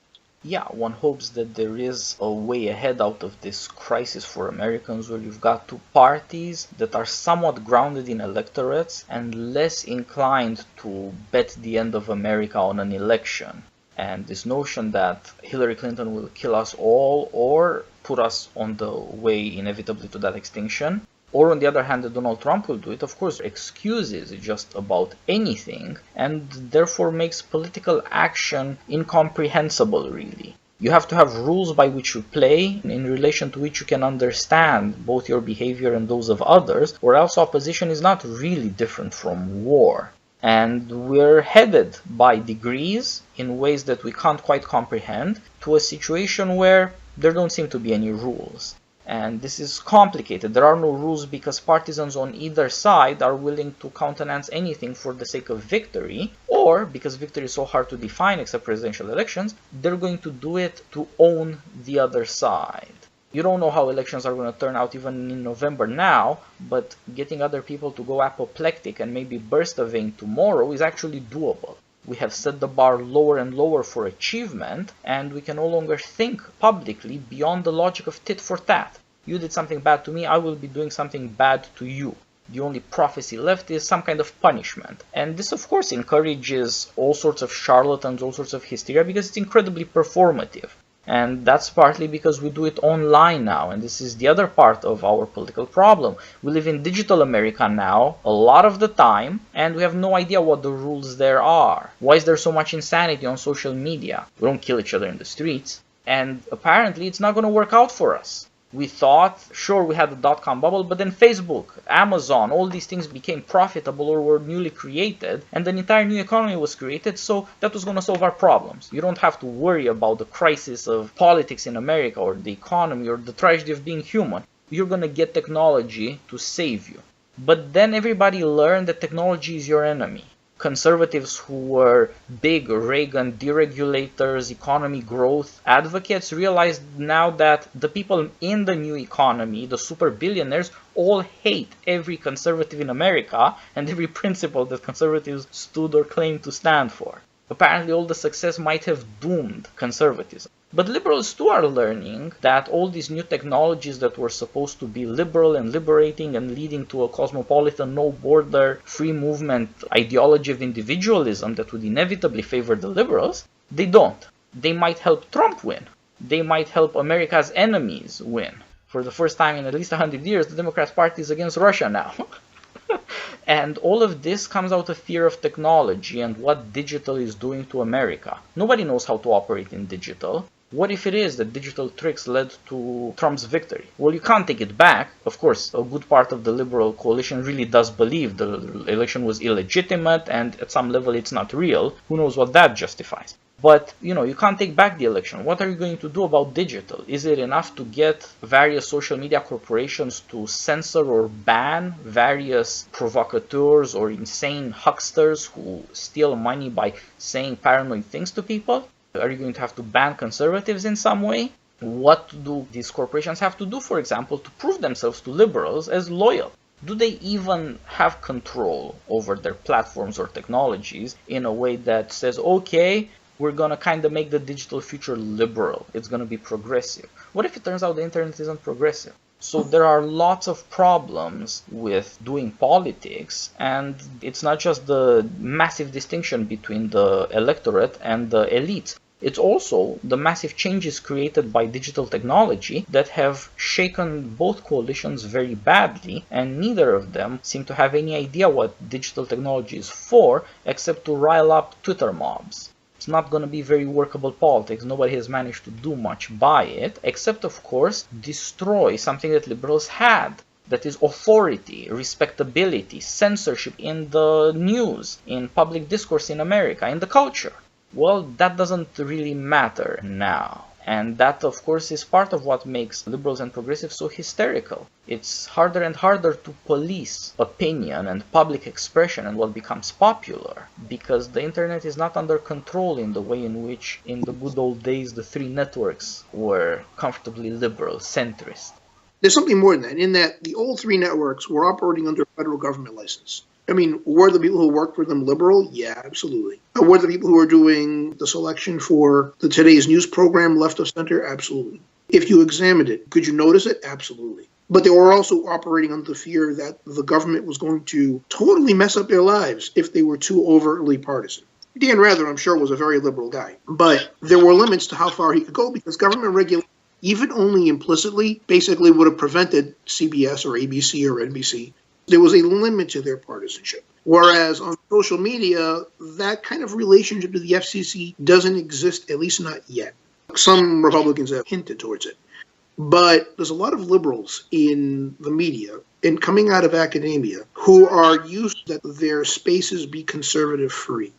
Yeah, one hopes that there is a way ahead out of this crisis for Americans where you've got two parties that are somewhat grounded in electorates and less inclined to bet the end of America on an election. And this notion that Hillary Clinton will kill us all or put us on the way inevitably to that extinction, or on the other hand that Donald Trump will do it, of course excuses just about anything and therefore makes political action incomprehensible really. You have to have rules by which you play, in relation to which you can understand both your behavior and those of others, or else opposition is not really different from war. And we're headed by degrees in ways that we can't quite comprehend to a situation where there don't seem to be any rules. And this is complicated. There are no rules because partisans on either side are willing to countenance anything for the sake of victory, or because victory is so hard to define except presidential elections, they're going to do it to own the other side. You don't know how elections are going to turn out even in November now, but getting other people to go apoplectic and maybe burst a vein tomorrow is actually doable. We have set the bar lower and lower for achievement, and we can no longer think publicly beyond the logic of tit for tat. You did something bad to me, I will be doing something bad to you. The only prophecy left is some kind of punishment. And this, of course, encourages all sorts of charlatans, all sorts of hysteria, because it's incredibly performative. And that's partly because we do it online now, and this is the other part of our political problem. We live in digital America now, a lot of the time, and we have no idea what the rules there are. Why is there so much insanity on social media? We don't kill each other in the streets, and apparently it's not going to work out for us. We thought, sure, we had the dot-com bubble, but then Facebook, Amazon, all these things became profitable or were newly created, and an entire new economy was created, so that was going to solve our problems. You don't have to worry about the crisis of politics in America or the economy or the tragedy of being human. You're going to get technology to save you. But then everybody learned that technology is your enemy. Conservatives who were big Reagan deregulators, economy growth advocates realized now that the people in the new economy, the super billionaires, all hate every conservative in America and every principle that conservatives stood or claimed to stand for. Apparently all the success might have doomed conservatism. But liberals too are learning that all these new technologies that were supposed to be liberal and liberating and leading to a cosmopolitan, no-border, free movement ideology of individualism that would inevitably favor the liberals, they don't. They might help Trump win. They might help America's enemies win. For the first time in at least 100 years, the Democrat Party is against Russia now. And all of this comes out of fear of technology and what digital is doing to America. Nobody knows how to operate in digital. What if it is that digital tricks led to Trump's victory? Well, you can't take it back. Of course, a good part of the liberal coalition really does believe the election was illegitimate and at some level it's not real. Who knows what that justifies? But, you can't take back the election. What are you going to do about digital? Is it enough to get various social media corporations to censor or ban various provocateurs or insane hucksters who steal money by saying paranoid things to people? Are you going to have to ban conservatives in some way? What do these corporations have to do, for example, to prove themselves to liberals as loyal? Do they even have control over their platforms or technologies in a way that says, okay, we're going to kind of make the digital future liberal. It's going to be progressive. What if it turns out the internet isn't progressive? So there are lots of problems with doing politics, and it's not just the massive distinction between the electorate and the elite. It's also the massive changes created by digital technology that have shaken both coalitions very badly, and neither of them seem to have any idea what digital technology is for except to rile up Twitter mobs. It's not going to be very workable politics. Nobody has managed to do much by it, except, of course, destroy something that liberals had. That is authority, respectability, censorship in the news, in public discourse in America, in the culture. Well, that doesn't really matter now. And that, of course, is part of what makes liberals and progressives so hysterical. It's harder and harder to police opinion and public expression and what becomes popular, because the internet is not under control in the way in which, in the good old days, the three networks were comfortably liberal, centrist. There's something more than that, in that the old three networks were operating under federal government license. I mean, were the people who worked for them liberal? Yeah, absolutely. Were the people who were doing the selection for the Today's News program left of center? Absolutely. If you examined it, could you notice it? Absolutely. But they were also operating under the fear that the government was going to totally mess up their lives if they were too overtly partisan. Dan Rather, I'm sure, was a very liberal guy. But there were limits to how far he could go because government regulation, even only implicitly, basically would have prevented CBS or ABC or NBC. There was a limit to their partisanship. Whereas on social media, that kind of relationship to the FCC doesn't exist, at least not yet. Some Republicans have hinted towards it. But there's a lot of liberals in the media and coming out of academia who are used that their spaces be conservative free,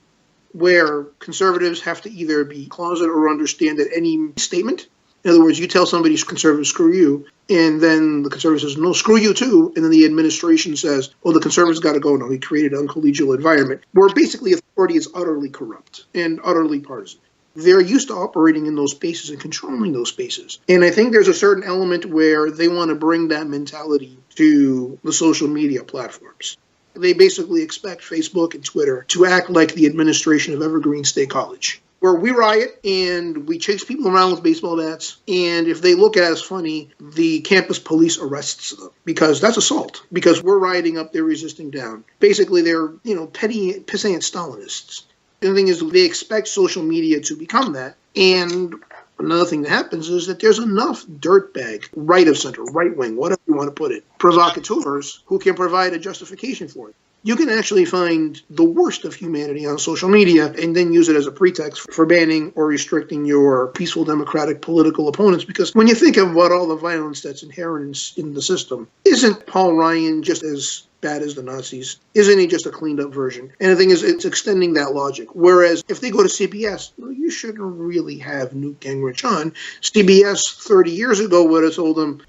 where conservatives have to either be closet or understand that any statement. In other words, you tell somebody conservative, screw you, and then the conservative says, no, screw you too. And then the administration says, oh, the conservative's got to go. No, he created an uncollegial environment where basically authority is utterly corrupt and utterly partisan. They're used to operating in those spaces and controlling those spaces. And I think there's a certain element where they want to bring that mentality to the social media platforms. They basically expect Facebook and Twitter to act like the administration of Evergreen State College, where we riot and we chase people around with baseball bats, and if they look at us funny, the campus police arrests them, because that's assault, because we're rioting up, they're resisting down. Basically, they're, petty, pissant Stalinists. And the thing is, they expect social media to become that, and another thing that happens is that there's enough dirtbag, right of center, right wing, whatever you want to put it, provocateurs who can provide a justification for it. You can actually find the worst of humanity on social media and then use it as a pretext for banning or restricting your peaceful democratic political opponents. Because when you think about all the violence that's inherent in the system, isn't Paul Ryan just as bad as the Nazis? Isn't he just a cleaned up version? And the thing is, it's extending that logic. Whereas if they go to CBS, well, you shouldn't really have Newt Gingrich on. CBS 30 years ago would have told them,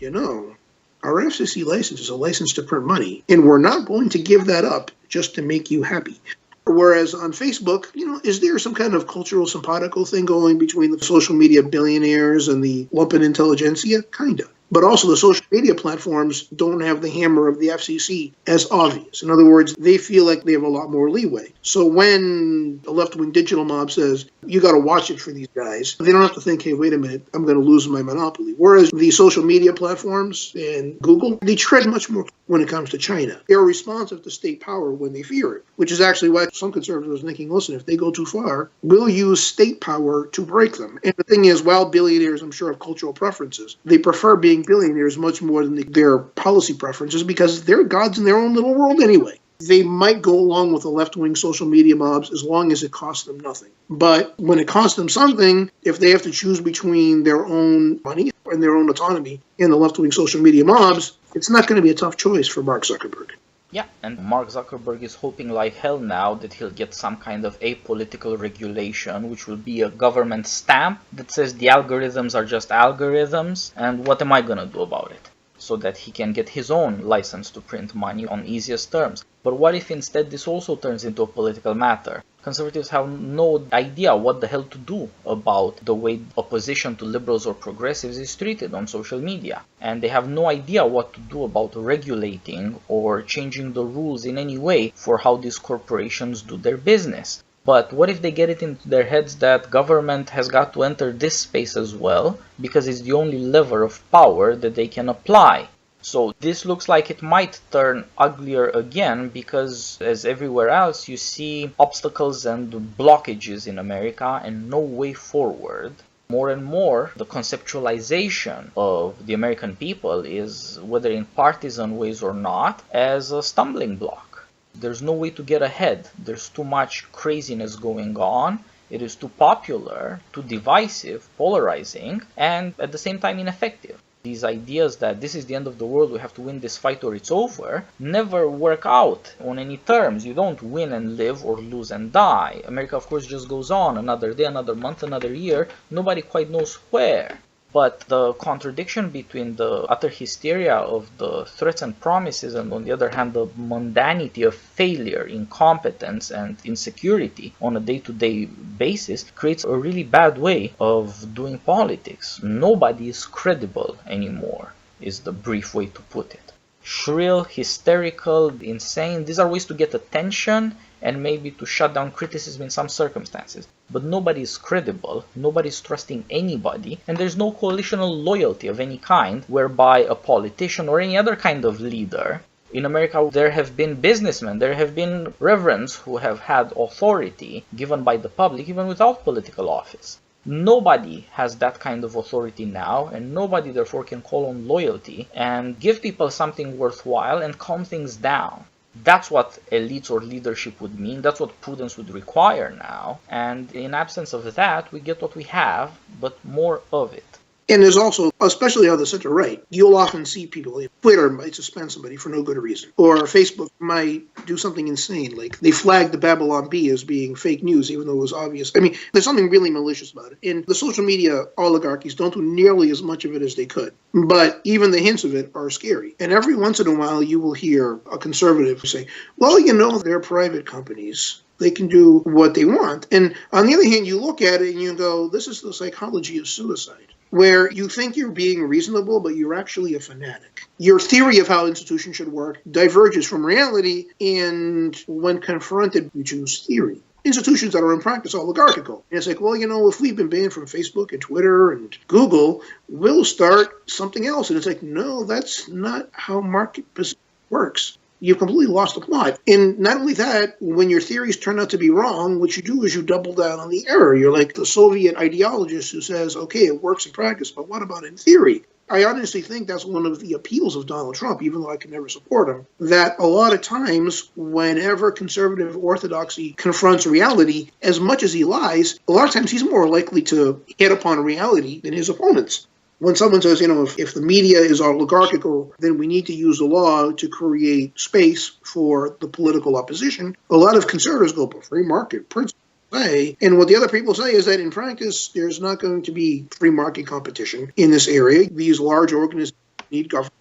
our FCC license is a license to print money, and we're not going to give that up just to make you happy. Whereas on Facebook, is there some kind of cultural simpatico thing going between the social media billionaires and the lumpen intelligentsia? Kinda. But also the social media platforms don't have the hammer of the FCC as obvious. In other words, they feel like they have a lot more leeway. So when a left-wing digital mob says, you got to watch it for these guys, they don't have to think, hey, wait a minute, I'm going to lose my monopoly. Whereas the social media platforms and Google, they tread much more when it comes to China. They're responsive to state power when they fear it, which is actually why some conservatives are thinking, listen, if they go too far, we'll use state power to break them. And the thing is, while billionaires, I'm sure, have cultural preferences, they prefer being being billionaires much more than their policy preferences because they're gods in their own little world anyway. They might go along with the left-wing social media mobs as long as it costs them nothing. But when it costs them something, if they have to choose between their own money and their own autonomy and the left-wing social media mobs, it's not going to be a tough choice for Mark Zuckerberg. Yeah, and Mark Zuckerberg is hoping like hell now that he'll get some kind of apolitical regulation, which will be a government stamp that says the algorithms are just algorithms, and what am I going to do about it? So that he can get his own license to print money on easiest terms. But what if instead this also turns into a political matter? Conservatives have no idea what the hell to do about the way opposition to liberals or progressives is treated on social media. And they have no idea what to do about regulating or changing the rules in any way for how these corporations do their business. But what if they get it into their heads that government has got to enter this space as well, because it's the only lever of power that they can apply? So this looks like it might turn uglier again, because as everywhere else you see obstacles and blockages in America and no way forward. More and more the conceptualization of the American people is, whether in partisan ways or not, as a stumbling block. There's no way to get ahead. There's too much craziness going on. It is too popular, too divisive, polarizing, and at the same time ineffective. These ideas that this is the end of the world, we have to win this fight or it's over, never work out on any terms. You don't win and live or lose and die. America, of course, just goes on another day, another month, another year. Nobody quite knows where. But the contradiction between the utter hysteria of the threats and promises and on the other hand the mundanity of failure, incompetence and insecurity on a day-to-day basis creates a really bad way of doing politics. Nobody is credible anymore, is the brief way to put it. Shrill, hysterical, insane, these are ways to get attention and maybe to shut down criticism in some circumstances. But nobody is credible, nobody is trusting anybody, and there's no coalitional loyalty of any kind whereby a politician or any other kind of leader. In America, there have been businessmen, there have been reverends who have had authority given by the public even without political office. Nobody has that kind of authority now, and nobody therefore can call on loyalty and give people something worthwhile and calm things down. That's what elites or leadership would mean. That's what prudence would require now. And in absence of that, we get what we have, but more of it. And there's also, especially on the center right, you'll often see people, Twitter might suspend somebody for no good reason. Or Facebook might do something insane, like they flagged the Babylon Bee as being fake news, even though it was obvious. I mean, there's something really malicious about it. And the social media oligarchies don't do nearly as much of it as they could. But even the hints of it are scary. And every once in a while, you will hear a conservative say, well, you know, they're private companies. They can do what they want. And on the other hand, you look at it and you go, this is the psychology of suicide, where you think you're being reasonable, but you're actually a fanatic. Your theory of how institutions should work diverges from reality, and when confronted, you choose theory. Institutions that are in practice oligarchical. And it's like, well, you know, if we've been banned from Facebook and Twitter and Google, we'll start something else. And it's like, no, that's not how market business works. You've completely lost the plot. And not only that, when your theories turn out to be wrong, what you do is you double down on the error. You're like the Soviet ideologist who says, okay, it works in practice, but what about in theory? I honestly think that's one of the appeals of Donald Trump, even though I can never support him, that a lot of times, whenever conservative orthodoxy confronts reality, as much as he lies, a lot of times he's more likely to hit upon reality than his opponents. When someone says, you know, if the media is oligarchical, then we need to use the law to create space for the political opposition, a lot of conservatives go, but free market principle. And what the other people say is that in practice, there's not going to be free market competition in this area. These large organizations need government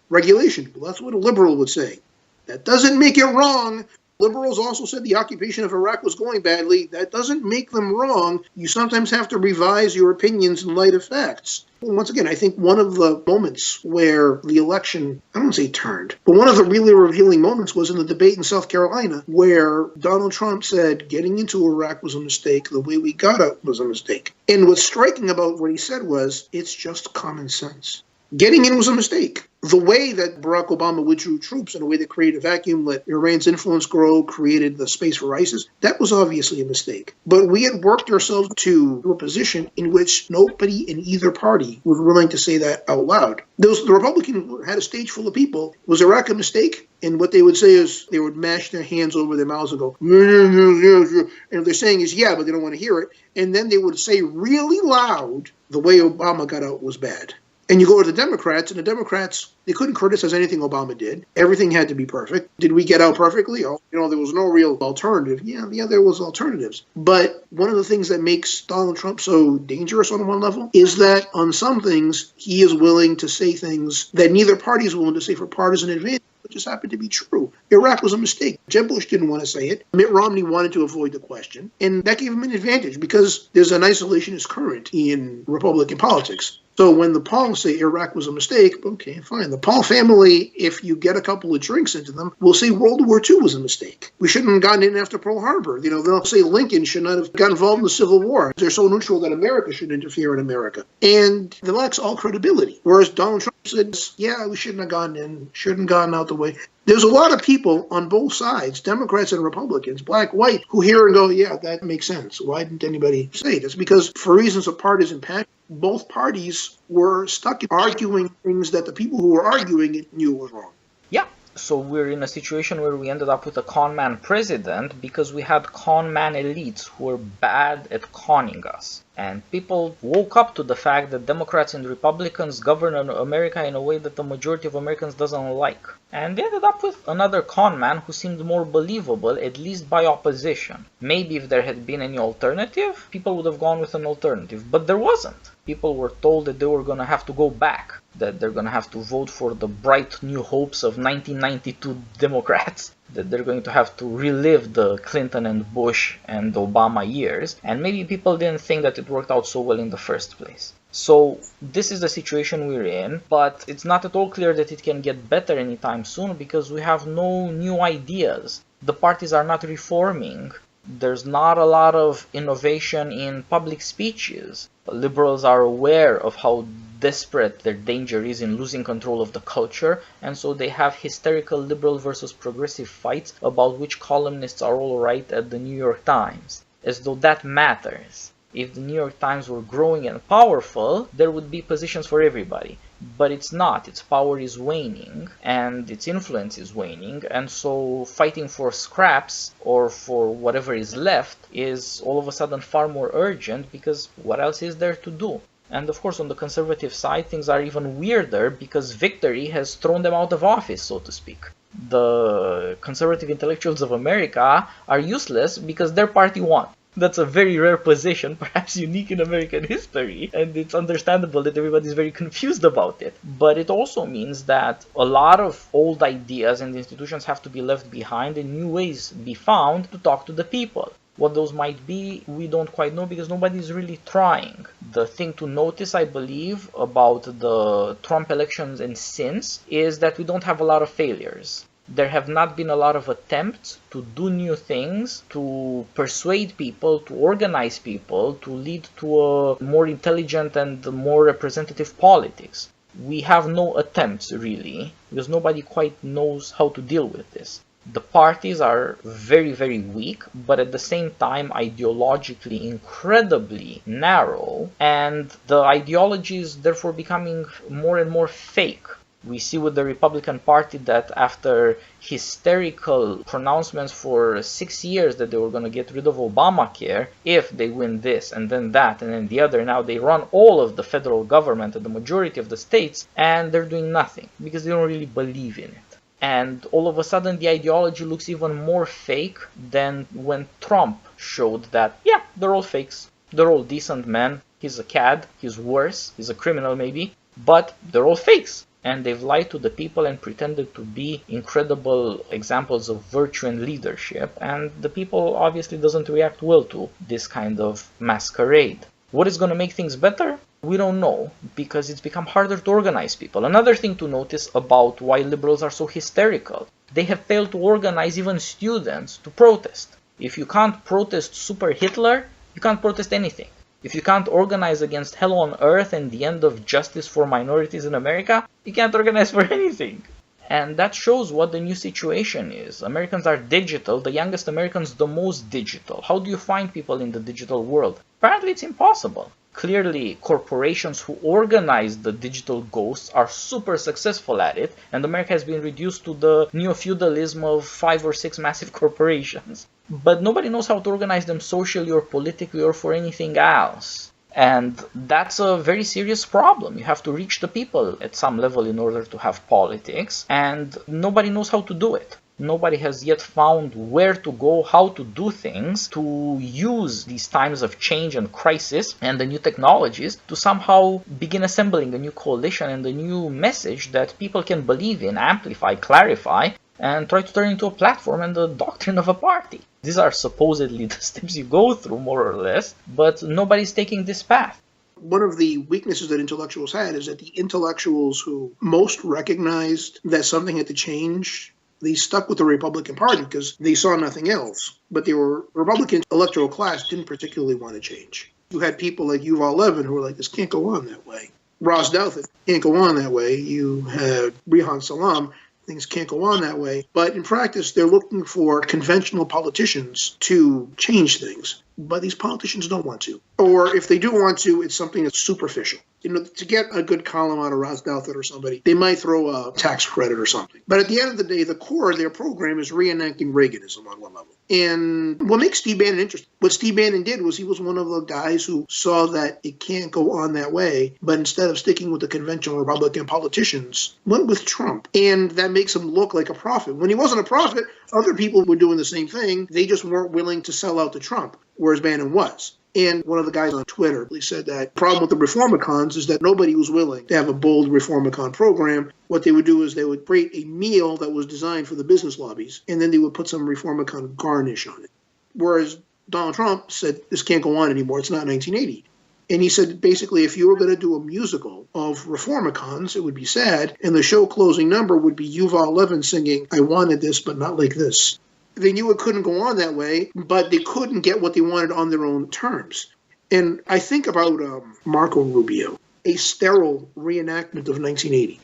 regulation. Well, that's what a liberal would say. That doesn't make it wrong. Liberals also said the occupation of Iraq was going badly. That doesn't make them wrong. You sometimes have to revise your opinions in light of facts. Once again, I think one of the moments where the election, I don't want to say turned, but one of the really revealing moments was in the debate in South Carolina where Donald Trump said getting into Iraq was a mistake. The way we got out was a mistake. And what's striking about what he said was, it's just common sense. Getting in was a mistake. The way that Barack Obama withdrew troops in a way that created a vacuum, let Iran's influence grow, created the space for ISIS, that was obviously a mistake. But we had worked ourselves to a position in which nobody in either party was willing to say that out loud. The Republicans had a stage full of people. Was Iraq a mistake? And what they would say is they would mash their hands over their mouths and go, and what they're saying is, yeah, but they don't want to hear it. And then they would say really loud, the way Obama got out was bad. And you go to the Democrats, and the Democrats, they couldn't criticize anything Obama did. Everything had to be perfect. Did we get out perfectly? Oh, there was no real alternative. Yeah, there was alternatives. But one of the things that makes Donald Trump so dangerous on one level is that on some things, he is willing to say things that neither party is willing to say for partisan advantage. It just happened to be true. Iraq was a mistake. Jeb Bush didn't want to say it. Mitt Romney wanted to avoid the question. And that gave him an advantage because there's an isolationist current in Republican politics. So when the Pauls say Iraq was a mistake, okay, fine. The Paul family, if you get a couple of drinks into them, will say World War II was a mistake. We shouldn't have gotten in after Pearl Harbor. They'll say Lincoln should not have got involved in the Civil War. They're so neutral that America should interfere in America. And that lacks all credibility. Whereas Donald Trump said, yeah, we shouldn't have gotten in, shouldn't have gotten out the way. There's a lot of people on both sides, Democrats and Republicans, black, white, who hear and go, yeah, that makes sense. Why didn't anybody say it? It's because for reasons of partisan passion, both parties were stuck in arguing things that the people who were arguing it knew was wrong. Yeah. So we're in a situation where we ended up with a con man president because we had con man elites who were bad at conning us. And people woke up to the fact that Democrats and Republicans govern America in a way that the majority of Americans doesn't like. And they ended up with another con man who seemed more believable, at least by opposition. Maybe if there had been any alternative, people would have gone with an alternative. But there wasn't. People were told that they were going to have to go back, that they're going to have to vote for the bright new hopes of 1992 Democrats, that they're going to have to relive the Clinton and Bush and Obama years, and maybe people didn't think that it worked out so well in the first place. So this is the situation we're in, but it's not at all clear that it can get better anytime soon because we have no new ideas. The parties are not reforming. There's not a lot of innovation in public speeches. Liberals are aware of how desperate their danger is in losing control of the culture, and so they have hysterical liberal versus progressive fights about which columnists are all right at the New York Times, as though that matters. If the New York Times were growing and powerful, there would be positions for everybody. But it's not. Its power is waning and its influence is waning, and so fighting for scraps or for whatever is left is all of a sudden far more urgent because what else is there to do? And of course on the conservative side things are even weirder because victory has thrown them out of office, so to speak. The conservative intellectuals of America are useless because their party won. That's a very rare position, perhaps unique in American history, and it's understandable that everybody's very confused about it. But it also means that a lot of old ideas and institutions have to be left behind and new ways be found to talk to the people. What those might be, we don't quite know because nobody's really trying. The thing to notice, I believe, about the Trump elections and since is that we don't have a lot of failures. There have not been a lot of attempts to do new things, to persuade people, to organize people, to lead to a more intelligent and more representative politics. We have no attempts, really, because nobody quite knows how to deal with this. The parties are very, very weak, but at the same time ideologically incredibly narrow, and the ideology is therefore becoming more and more fake. We see with the Republican Party that after hysterical pronouncements for 6 years that they were going to get rid of Obamacare, if they win this and then that and then the other, now they run all of the federal government and the majority of the states, and they're doing nothing because they don't really believe in it. And all of a sudden the ideology looks even more fake than when Trump showed that, yeah, they're all fakes. They're all decent men. He's a cad. He's worse. He's a criminal maybe. But they're all fakes. And they've lied to the people and pretended to be incredible examples of virtue and leadership. And the people obviously doesn't react well to this kind of masquerade. What is going to make things better? We don't know, because it's become harder to organize people. Another thing to notice about why liberals are so hysterical, they have failed to organize even students to protest. If you can't protest Super Hitler, you can't protest anything. If you can't organize against hell on earth and the end of justice for minorities in America, you can't organize for anything. And that shows what the new situation is. Americans are digital, the youngest Americans the most digital. How do you find people in the digital world? Apparently it's impossible. Clearly, corporations who organize the digital ghosts are super successful at it, and America has been reduced to the neo-feudalism of 5 or 6 massive corporations. But nobody knows how to organize them socially or politically or for anything else. And that's a very serious problem. You have to reach the people at some level in order to have politics, and nobody knows how to do it. Nobody has yet found where to go, how to do things, to use these times of change and crisis and the new technologies to somehow begin assembling a new coalition and a new message that people can believe in, amplify, clarify, and try to turn into a platform and the doctrine of a party. These are supposedly the steps you go through, more or less, but nobody's taking this path. One of the weaknesses that intellectuals had is that the intellectuals who most recognized that something had to change, they stuck with the Republican Party because they saw nothing else. But the Republican electoral class didn't particularly want to change. You had people like Yuval Levin who were like, this can't go on that way. Ross Douthat, can't go on that way. You had Rihan Salam, things can't go on that way. But in practice, they're looking for conventional politicians to change things. But these politicians don't want to. Or if they do want to, it's something that's superficial. You know, to get a good column out of Ross Douthat or somebody, they might throw a tax credit or something. But at the end of the day, the core of their program is reenacting Reaganism on one level. And what makes Steve Bannon interesting, what Steve Bannon did was he was one of the guys who saw that it can't go on that way, but instead of sticking with the conventional Republican politicians, went with Trump. And that makes him look like a prophet. When he wasn't a prophet, other people were doing the same thing. They just weren't willing to sell out to Trump, whereas Bannon was. And one of the guys on Twitter, he said that the problem with the Reformicons is that nobody was willing to have a bold Reformicon program. What they would do is they would create a meal that was designed for the business lobbies, and then they would put some Reformicon garnish on it. Whereas Donald Trump said, this can't go on anymore. It's not 1980. And he said, basically, if you were going to do a musical of Reformicons, it would be sad. And the show closing number would be Yuval Levin singing, I wanted this, but not like this. They knew it couldn't go on that way, but they couldn't get what they wanted on their own terms. And I think about Marco Rubio, a sterile reenactment of 1980.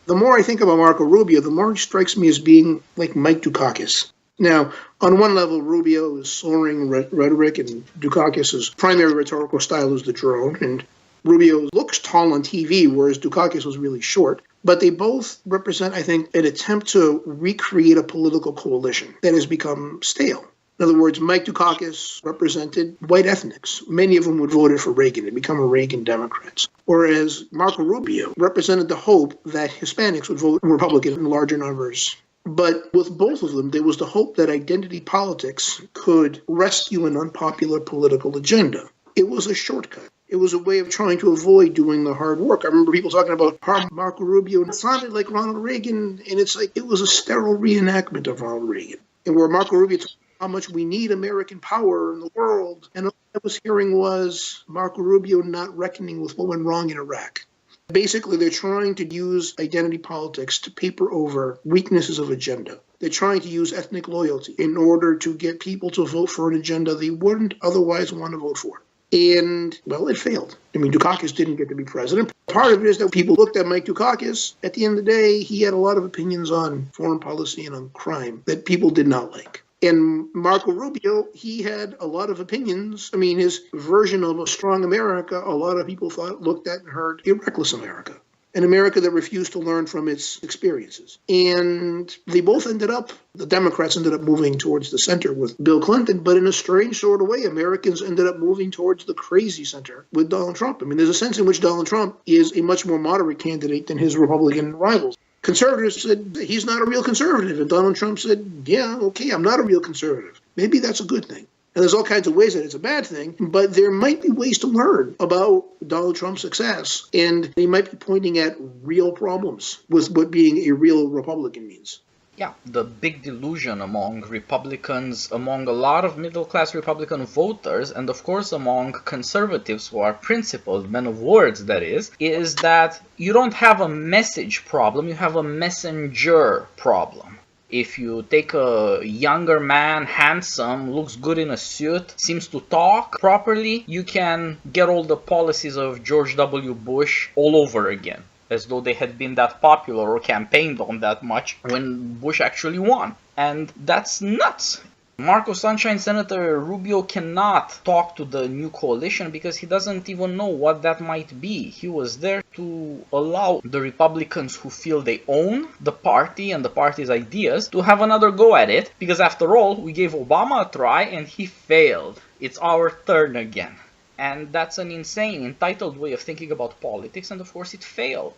The more I think about Marco Rubio, the more he strikes me as being like Mike Dukakis. Now, on one level, Rubio is soaring rhetoric, and Dukakis' primary rhetorical style is the drone, and Rubio looks tall on TV, whereas Dukakis was really short. But they both represent, I think, an attempt to recreate a political coalition that has become stale. In other words, Mike Dukakis represented white ethnics. Many of them would voted for Reagan and become Reagan Democrats. Whereas Marco Rubio represented the hope that Hispanics would vote Republican in larger numbers. But with both of them, there was the hope that identity politics could rescue an unpopular political agenda. It was a shortcut. It was a way of trying to avoid doing the hard work. I remember people talking about Marco Rubio, and it sounded like Ronald Reagan, and it's like it was a sterile reenactment of Ronald Reagan. And where Marco Rubio talked about how much we need American power in the world, and all I was hearing was Marco Rubio not reckoning with what went wrong in Iraq. Basically, they're trying to use identity politics to paper over weaknesses of agenda. They're trying to use ethnic loyalty in order to get people to vote for an agenda they wouldn't otherwise want to vote for. And, well, it failed. I mean, Dukakis didn't get to be president. Part of it is that people looked at Mike Dukakis. At the end of the day, he had a lot of opinions on foreign policy and on crime that people did not like. And Marco Rubio, he had a lot of opinions. I mean, his version of a strong America, a lot of people thought, looked at and heard a reckless America. An America that refused to learn from its experiences. And they both ended up, the Democrats ended up moving towards the center with Bill Clinton, but in a strange sort of way, Americans ended up moving towards the crazy center with Donald Trump. I mean, there's a sense in which Donald Trump is a much more moderate candidate than his Republican rivals. Conservatives said he's not a real conservative, and Donald Trump said, yeah, okay, I'm not a real conservative. Maybe that's a good thing. And there's all kinds of ways that it's a bad thing, but there might be ways to learn about Donald Trump's success, and they might be pointing at real problems with what being a real Republican means. Yeah, the big delusion among Republicans, among a lot of middle-class Republican voters, and of course among conservatives who are principled, men of words that is that you don't have a message problem, you have a messenger problem. If you take a younger man, handsome, looks good in a suit, seems to talk properly, you can get all the policies of George W. Bush all over again, as though they had been that popular or campaigned on that much when Bush actually won. And that's nuts. Marco Sunshine, Senator Rubio cannot talk to the new coalition because he doesn't even know what that might be. He was there to allow the Republicans who feel they own the party and the party's ideas to have another go at it, because after all, we gave Obama a try and he failed. It's our turn again. And that's an insane, entitled way of thinking about politics, and of course it failed.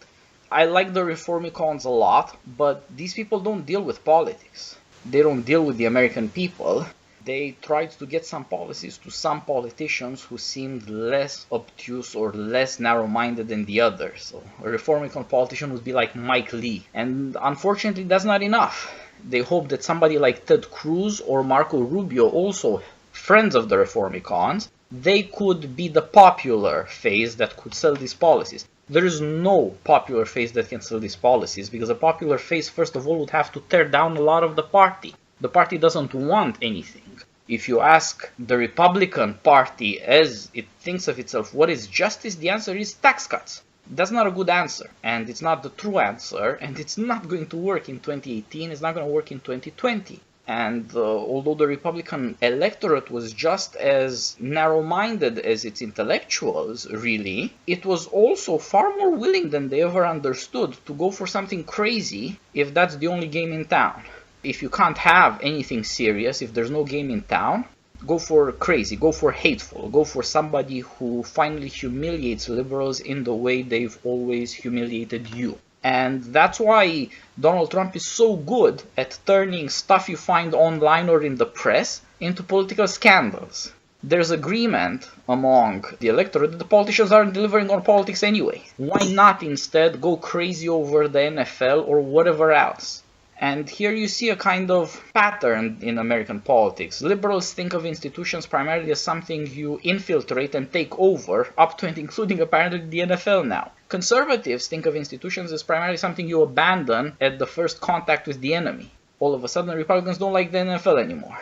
I like the Reformicons a lot, but these people don't deal with politics. They don't deal with the American people. They tried to get some policies to some politicians who seemed less obtuse or less narrow-minded than the others. So a Reformicon politician would be like Mike Lee. And unfortunately, that's not enough. They hope that somebody like Ted Cruz or Marco Rubio, also friends of the Reformicons, they could be the popular face that could sell these policies. There is no popular face that can sell these policies, because a popular face, first of all, would have to tear down a lot of the party. The party doesn't want anything. If you ask the Republican Party as it thinks of itself, what is justice? The answer is tax cuts. That's not a good answer, and it's not the true answer, and it's not going to work in 2018, it's not going to work in 2020. And although the Republican electorate was just as narrow-minded as its intellectuals, really, it was also far more willing than they ever understood to go for something crazy if that's the only game in town. If you can't have anything serious, if there's no game in town, go for crazy, go for hateful, go for somebody who finally humiliates liberals in the way they've always humiliated you. And that's why Donald Trump is so good at turning stuff you find online or in the press into political scandals. There's agreement among the electorate that the politicians aren't delivering on politics anyway. Why not instead go crazy over the NFL or whatever else? And here you see a kind of pattern in American politics. Liberals think of institutions primarily as something you infiltrate and take over, up to and including apparently the NFL now. Conservatives think of institutions as primarily something you abandon at the first contact with the enemy. All of a sudden, Republicans don't like the NFL anymore.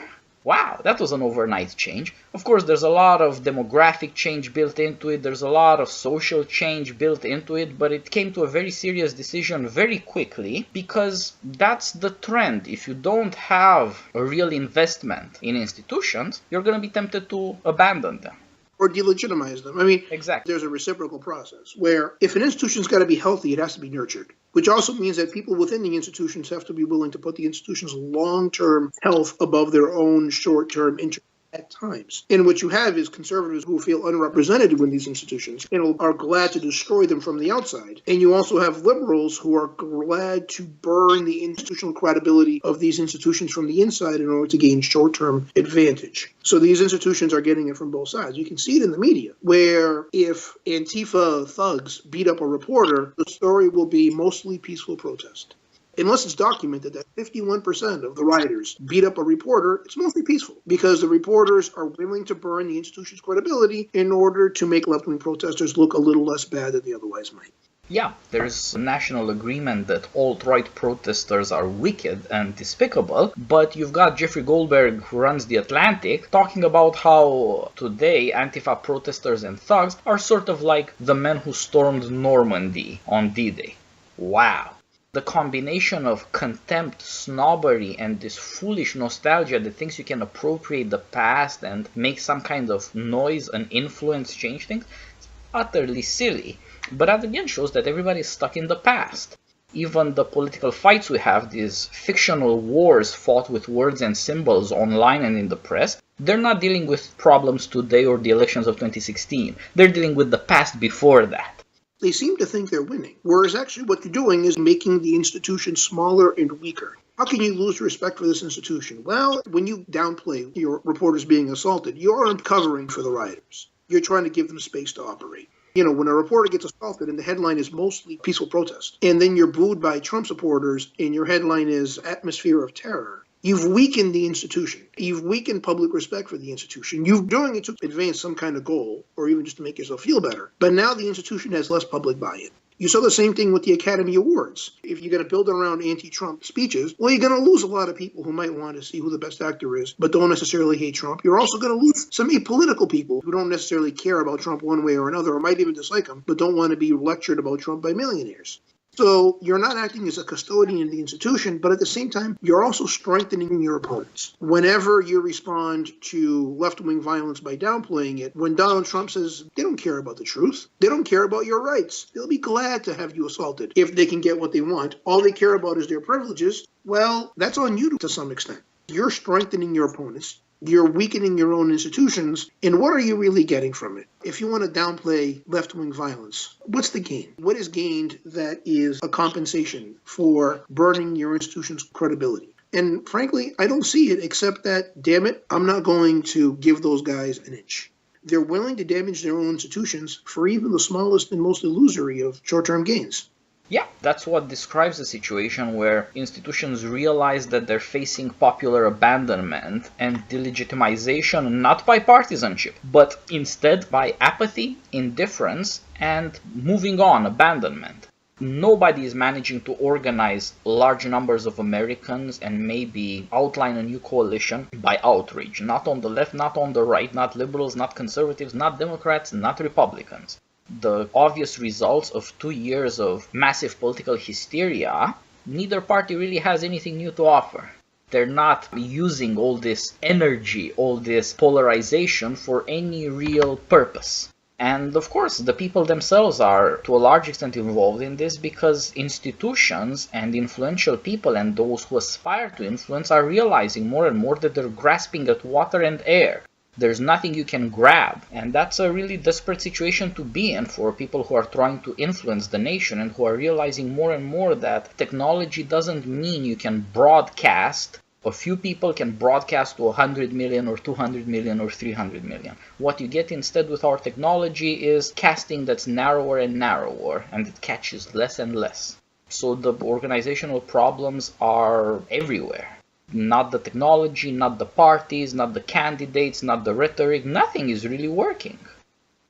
Wow, that was an overnight change. Of course, there's a lot of demographic change built into it, there's a lot of social change built into it, but it came to a very serious decision very quickly, because that's the trend. If you don't have a real investment in institutions, you're going to be tempted to abandon them. Or delegitimize them. I mean, exactly. There's a reciprocal process where if an institution's got to be healthy, it has to be nurtured, which also means that people within the institutions have to be willing to put the institution's long-term health above their own short-term interest at times. And what you have is conservatives who feel unrepresented in these institutions and are glad to destroy them from the outside. And you also have liberals who are glad to burn the institutional credibility of these institutions from the inside in order to gain short-term advantage. So these institutions are getting it from both sides. You can see it in the media, where if Antifa thugs beat up a reporter, the story will be mostly peaceful protest. Unless it's documented that 51% of the rioters beat up a reporter, it's mostly peaceful, because the reporters are willing to burn the institution's credibility in order to make left-wing protesters look a little less bad than they otherwise might. Yeah, there's a national agreement that alt-right protesters are wicked and despicable, but you've got Jeffrey Goldberg, who runs The Atlantic, talking about how today Antifa protesters and thugs are sort of like the men who stormed Normandy on D-Day. Wow. The combination of contempt, snobbery, and this foolish nostalgia that thinks you can appropriate the past and make some kind of noise and influence change things, is utterly silly. But that again shows that everybody is stuck in the past. Even the political fights we have, these fictional wars fought with words and symbols online and in the press, they're not dealing with problems today or the elections of 2016. They're dealing with the past before that. They seem to think they're winning, whereas actually what you're doing is making the institution smaller and weaker. How can you lose respect for this institution? Well, when you downplay your reporters being assaulted, you aren't covering for the rioters. You're trying to give them space to operate. You know, when a reporter gets assaulted and the headline is mostly peaceful protest, and then you're booed by Trump supporters and your headline is atmosphere of terror, you've weakened the institution. You've weakened public respect for the institution. You're doing it to advance some kind of goal or even just to make yourself feel better. But now the institution has less public buy-in. You saw the same thing with the Academy Awards. If you're going to build around anti-Trump speeches, well, you're going to lose a lot of people who might want to see who the best actor is, but don't necessarily hate Trump. You're also going to lose some apolitical people who don't necessarily care about Trump one way or another, or might even dislike him, but don't want to be lectured about Trump by millionaires. So you're not acting as a custodian of the institution, but at the same time, you're also strengthening your opponents. Whenever you respond to left-wing violence by downplaying it, when Donald Trump says they don't care about the truth, they don't care about your rights, they'll be glad to have you assaulted if they can get what they want. All they care about is their privileges. Well, that's on you to some extent. You're strengthening your opponents. You're weakening your own institutions, and what are you really getting from it? If you want to downplay left-wing violence, what's the gain? What is gained that is a compensation for burning your institution's credibility? And frankly, I don't see it, except that, damn it, I'm not going to give those guys an inch. They're willing to damage their own institutions for even the smallest and most illusory of short-term gains. Yeah, that's what describes a situation where institutions realize that they're facing popular abandonment and delegitimization not by partisanship, but instead by apathy, indifference, and moving on, abandonment. Nobody is managing to organize large numbers of Americans and maybe outline a new coalition by outreach. Not on the left, not on the right, not liberals, not conservatives, not Democrats, not Republicans. The obvious results of 2 years of massive political hysteria, neither party really has anything new to offer. They're not using all this energy, all this polarization for any real purpose. And of course, the people themselves are to a large extent involved in this because institutions and influential people and those who aspire to influence are realizing more and more that they're grasping at water and air. There's nothing you can grab, and that's a really desperate situation to be in for people who are trying to influence the nation and who are realizing more and more that technology doesn't mean you can broadcast. A few people can broadcast to 100 million or 200 million or 300 million. What you get instead with our technology is casting that's narrower and narrower, and it catches less and less. So the organizational problems are everywhere. Not the technology, not the parties, not the candidates, not the rhetoric. Nothing is really working.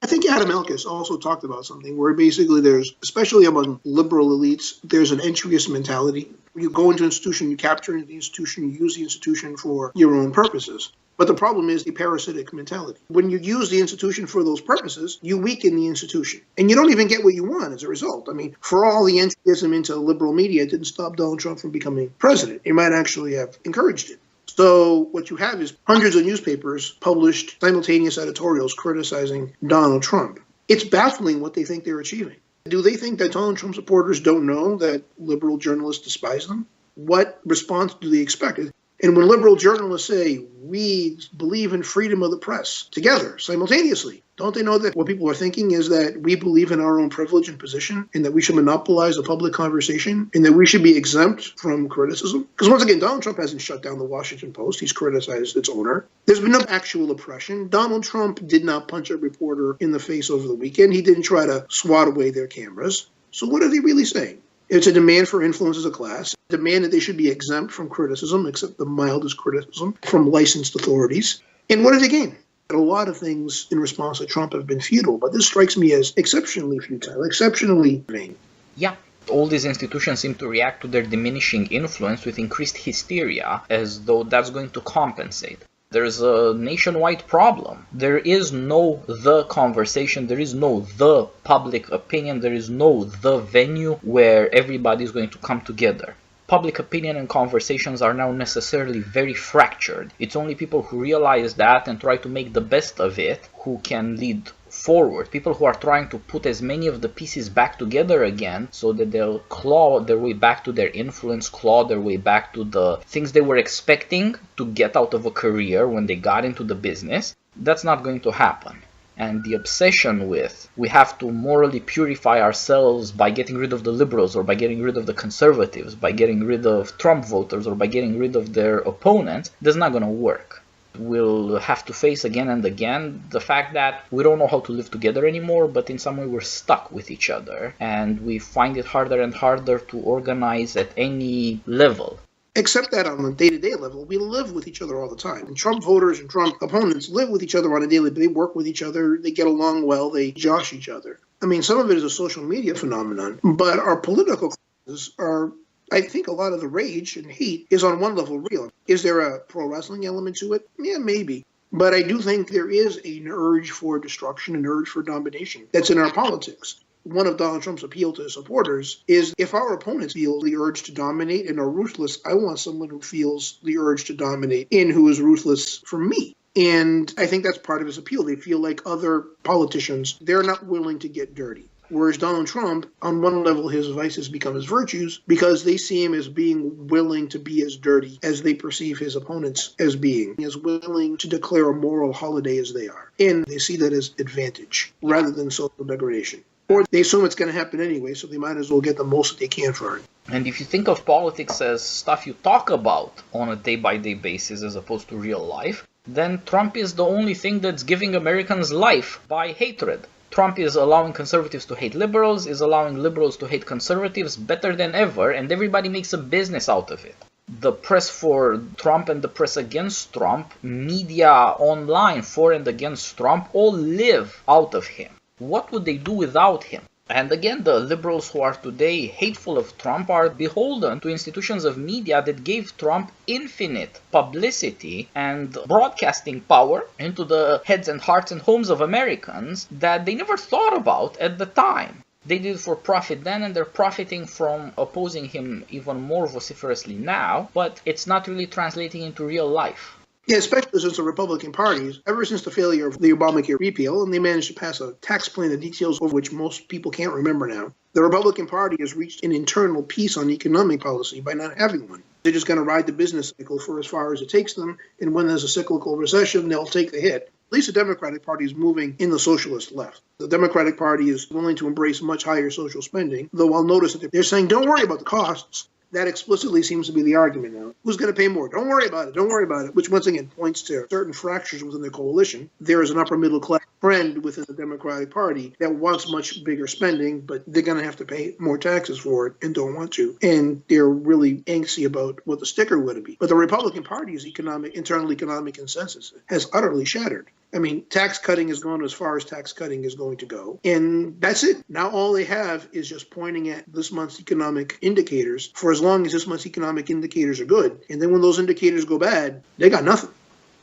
I think Adam Elkis also talked about something where basically there's, especially among liberal elites, there's an entryist mentality. You go into an institution, you capture the institution, you use the institution for your own purposes. But the problem is the parasitic mentality. When you use the institution for those purposes, you weaken the institution. And you don't even get what you want as a result. I mean, for all the entryism into liberal media, it didn't stop Donald Trump from becoming president. It might actually have encouraged it. So what you have is hundreds of newspapers published simultaneous editorials criticizing Donald Trump. It's baffling what they think they're achieving. Do they think that Donald Trump supporters don't know that liberal journalists despise them? What response do they expect? And when liberal journalists say, we believe in freedom of the press, together, simultaneously, don't they know that what people are thinking is that we believe in our own privilege and position, and that we should monopolize the public conversation, and that we should be exempt from criticism? Because once again, Donald Trump hasn't shut down the Washington Post. He's criticized its owner. There's been no actual oppression. Donald Trump did not punch a reporter in the face over the weekend. He didn't try to swat away their cameras. So what are they really saying? It's a demand for influence as a class, a demand that they should be exempt from criticism, except the mildest criticism, from licensed authorities. And what do they gain? A lot of things in response to Trump have been futile, but this strikes me as exceptionally futile, exceptionally vain. Yeah. All these institutions seem to react to their diminishing influence with increased hysteria, as though that's going to compensate. There's a nationwide problem. There is no the conversation, there is no the public opinion, there is no the venue where everybody is going to come together. Public opinion and conversations are now necessarily very fractured. It's only people who realize that and try to make the best of it who can lead forward. People who are trying to put as many of the pieces back together again so that they'll claw their way back to their influence, claw their way back to the things they were expecting to get out of a career when they got into the business. That's not going to happen. And the obsession with we have to morally purify ourselves by getting rid of the liberals or by getting rid of the conservatives, by getting rid of Trump voters or by getting rid of their opponents, that's not going to work. We'll have to face again and again the fact that we don't know how to live together anymore, but in some way we're stuck with each other and we find it harder and harder to organize at any level. Except that on a day-to-day level, we live with each other all the time. And Trump voters and Trump opponents live with each other on a daily basis. They work with each other, they get along well, they josh each other. I mean, some of it is a social media phenomenon, but our political classes are, I think a lot of the rage and hate is on one level real. Is there a pro wrestling element to it? Yeah, maybe. But I do think there is an urge for destruction, an urge for domination that's in our politics. One of Donald Trump's appeal to his supporters is if our opponents feel the urge to dominate and are ruthless, I want someone who feels the urge to dominate and who is ruthless for me. And I think that's part of his appeal. They feel like other politicians, they're not willing to get dirty. Whereas Donald Trump, on one level, his vices become his virtues because they see him as being willing to be as dirty as they perceive his opponents as being, as willing to declare a moral holiday as they are. And they see that as advantage rather than social degradation. Or they assume it's going to happen anyway, so they might as well get the most that they can for it. And if you think of politics as stuff you talk about on a day-by-day basis as opposed to real life, then Trump is the only thing that's giving Americans life by hatred. Trump is allowing conservatives to hate liberals, is allowing liberals to hate conservatives better than ever, and everybody makes a business out of it. The press for Trump and the press against Trump, media online for and against Trump, all live out of him. What would they do without him? And again, the liberals who are today hateful of Trump are beholden to institutions of media that gave Trump infinite publicity and broadcasting power into the heads and hearts and homes of Americans that they never thought about at the time. They did it for profit then, and they're profiting from opposing him even more vociferously now, but it's not really translating into real life. Yeah, especially since the Republican parties, ever since the failure of the Obamacare repeal, and they managed to pass a tax plan, the details of which most people can't remember now, the Republican Party has reached an internal peace on economic policy by not having one. They're just going to ride the business cycle for as far as it takes them, and when there's a cyclical recession, they'll take the hit. At least the Democratic Party is moving in the socialist left. The Democratic Party is willing to embrace much higher social spending, though I'll notice that they're saying, don't worry about the costs. That explicitly seems to be the argument now. Who's going to pay more? Don't worry about it. Don't worry about it. Which once again points to certain fractures within the coalition. There is an upper middle class trend within the Democratic Party that wants much bigger spending, but they're going to have to pay more taxes for it and don't want to. And they're really angsty about what the sticker would be. But the Republican Party's internal economic consensus has utterly shattered. I mean, tax cutting has gone as far as tax cutting is going to go. And that's it. Now all they have is just pointing at this month's economic indicators for as long as this month's economic indicators are good. And then when those indicators go bad, they got nothing.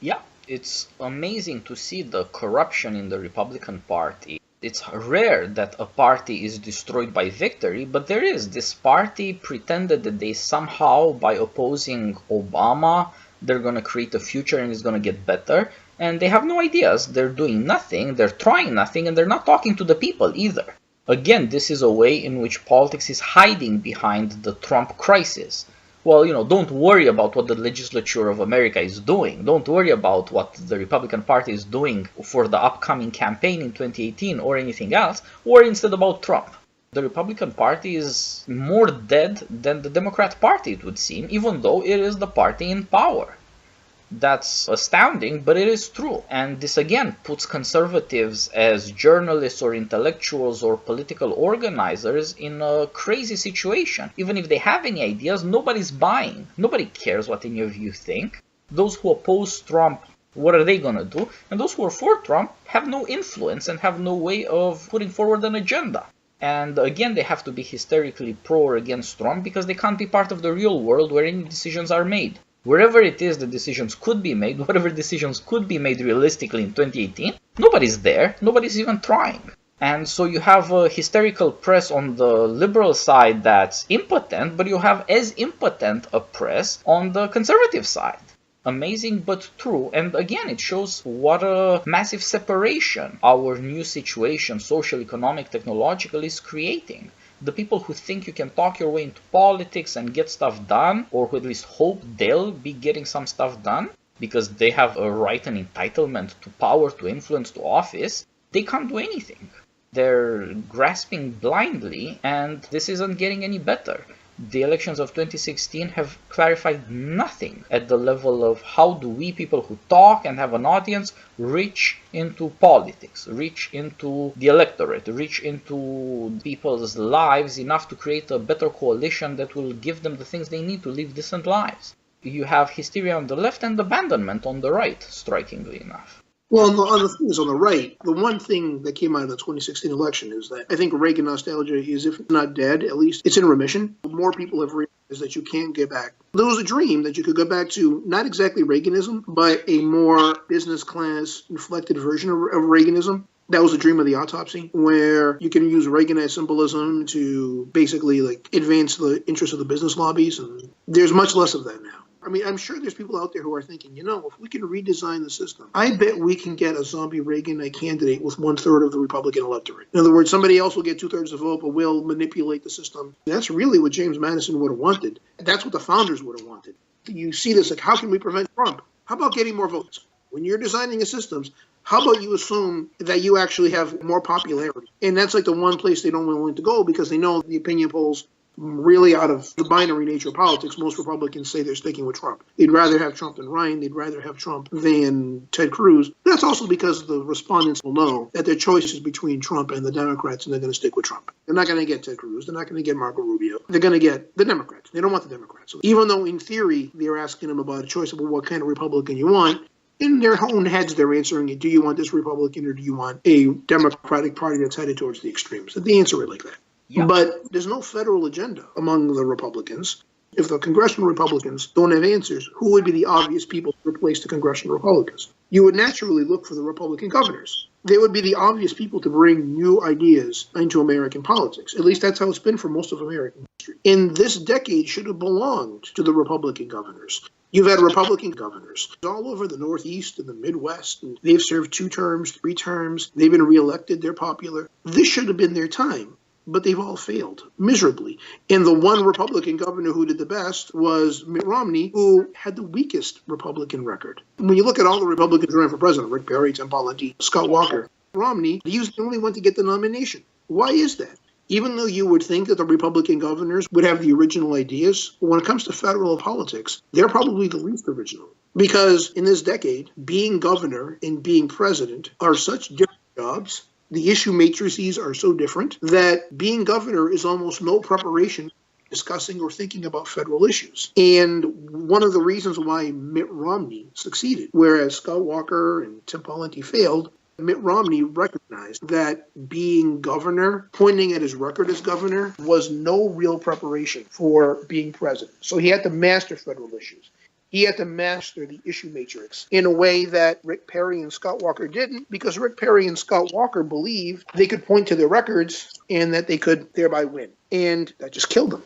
Yeah, it's amazing to see the corruption in the Republican Party. It's rare that a party is destroyed by victory, but there is. This party pretended that they somehow, by opposing Obama, they're going to create a future and it's going to get better. And they have no ideas. They're doing nothing, they're trying nothing, and they're not talking to the people either. Again, this is a way in which politics is hiding behind the Trump crisis. Well, don't worry about what the legislature of America is doing. Don't worry about what the Republican Party is doing for the upcoming campaign in 2018 or anything else. Worry instead about Trump. The Republican Party is more dead than the Democrat Party, it would seem, even though it is the party in power. That's astounding, but it is true. And this again puts conservatives as journalists or intellectuals or political organizers in a crazy situation. Even if they have any ideas, nobody's buying. Nobody cares what any of you think. Those who oppose Trump, what are they going to do? And those who are for Trump have no influence and have no way of putting forward an agenda. And again, they have to be hysterically pro or against Trump because they can't be part of the real world where any decisions are made. Wherever it is the decisions could be made, whatever decisions could be made realistically in 2018, nobody's there, nobody's even trying. And so you have a hysterical press on the liberal side that's impotent, but you have as impotent a press on the conservative side. Amazing but true, and again it shows what a massive separation our new situation, social, economic, technological, is creating. The people who think you can talk your way into politics and get stuff done, or who at least hope they'll be getting some stuff done, because they have a right and entitlement to power, to influence, to office, they can't do anything. They're grasping blindly, and this isn't getting any better. The elections of 2016 have clarified nothing at the level of how do we, people who talk and have an audience, reach into politics, reach into the electorate, reach into people's lives enough to create a better coalition that will give them the things they need to live decent lives. You have hysteria on the left and abandonment on the right, strikingly enough. Well, on the thing is, on the right, the one thing that came out of the 2016 election is that I think Reagan nostalgia is, if not dead, at least it's in remission. More people have realized that you can't get back. There was a dream that you could go back to not exactly Reaganism, but a more business class inflected version of Reaganism. That was a dream of the autopsy, where you can use Reaganite symbolism to basically advance the interests of the business lobbies, and there's much less of that now. I mean, I'm sure there's people out there who are thinking, if we can redesign the system, I bet we can get a zombie Reaganite candidate with 1/3 of the Republican electorate. In other words, somebody else will get 2/3 of the vote, but we'll manipulate the system. That's really what James Madison would have wanted. That's what the founders would have wanted. You see this, how can we prevent Trump? How about getting more votes? When you're designing a systems, how about you assume that you actually have more popularity? And that's the one place they don't willing to go, because they know the opinion polls really, out of the binary nature of politics, most Republicans say they're sticking with Trump. They'd rather have Trump than Ryan. They'd rather have Trump than Ted Cruz. That's also because the respondents will know that their choice is between Trump and the Democrats, and they're going to stick with Trump. They're not going to get Ted Cruz. They're not going to get Marco Rubio. They're going to get the Democrats. They don't want the Democrats. So even though in theory they're asking them about a choice of what kind of Republican you want, in their own heads, they're answering it, do you want this Republican or do you want a Democratic Party that's headed towards the extremes? The answer is like that. Yeah. But there's no federal agenda among the Republicans. If the congressional Republicans don't have answers, who would be the obvious people to replace the congressional Republicans? You would naturally look for the Republican governors. They would be the obvious people to bring new ideas into American politics. At least that's how it's been for most of American history. And this decade should have belonged to the Republican governors. You've had Republican governors all over the Northeast and the Midwest, and they've served 2 terms, 3 terms. They've been reelected. They're popular. This should have been their time. But they've all failed miserably. And the one Republican governor who did the best was Mitt Romney, who had the weakest Republican record. When you look at all the Republicans running for president, Rick Perry, Tim Pawlenty, Scott Walker, Romney, he was the only one to get the nomination. Why is that? Even though you would think that the Republican governors would have the original ideas, when it comes to federal politics, they're probably the least original. Because in this decade, being governor and being president are such different jobs. The issue matrices are so different that being governor is almost no preparation discussing or thinking about federal issues. And one of the reasons why Mitt Romney succeeded, whereas Scott Walker and Tim Pawlenty failed, Mitt Romney recognized that being governor, pointing at his record as governor, was no real preparation for being president. So he had to master federal issues. He had to master the issue matrix in a way that Rick Perry and Scott Walker didn't, because Rick Perry and Scott Walker believed they could point to their records and that they could thereby win. And that just killed them.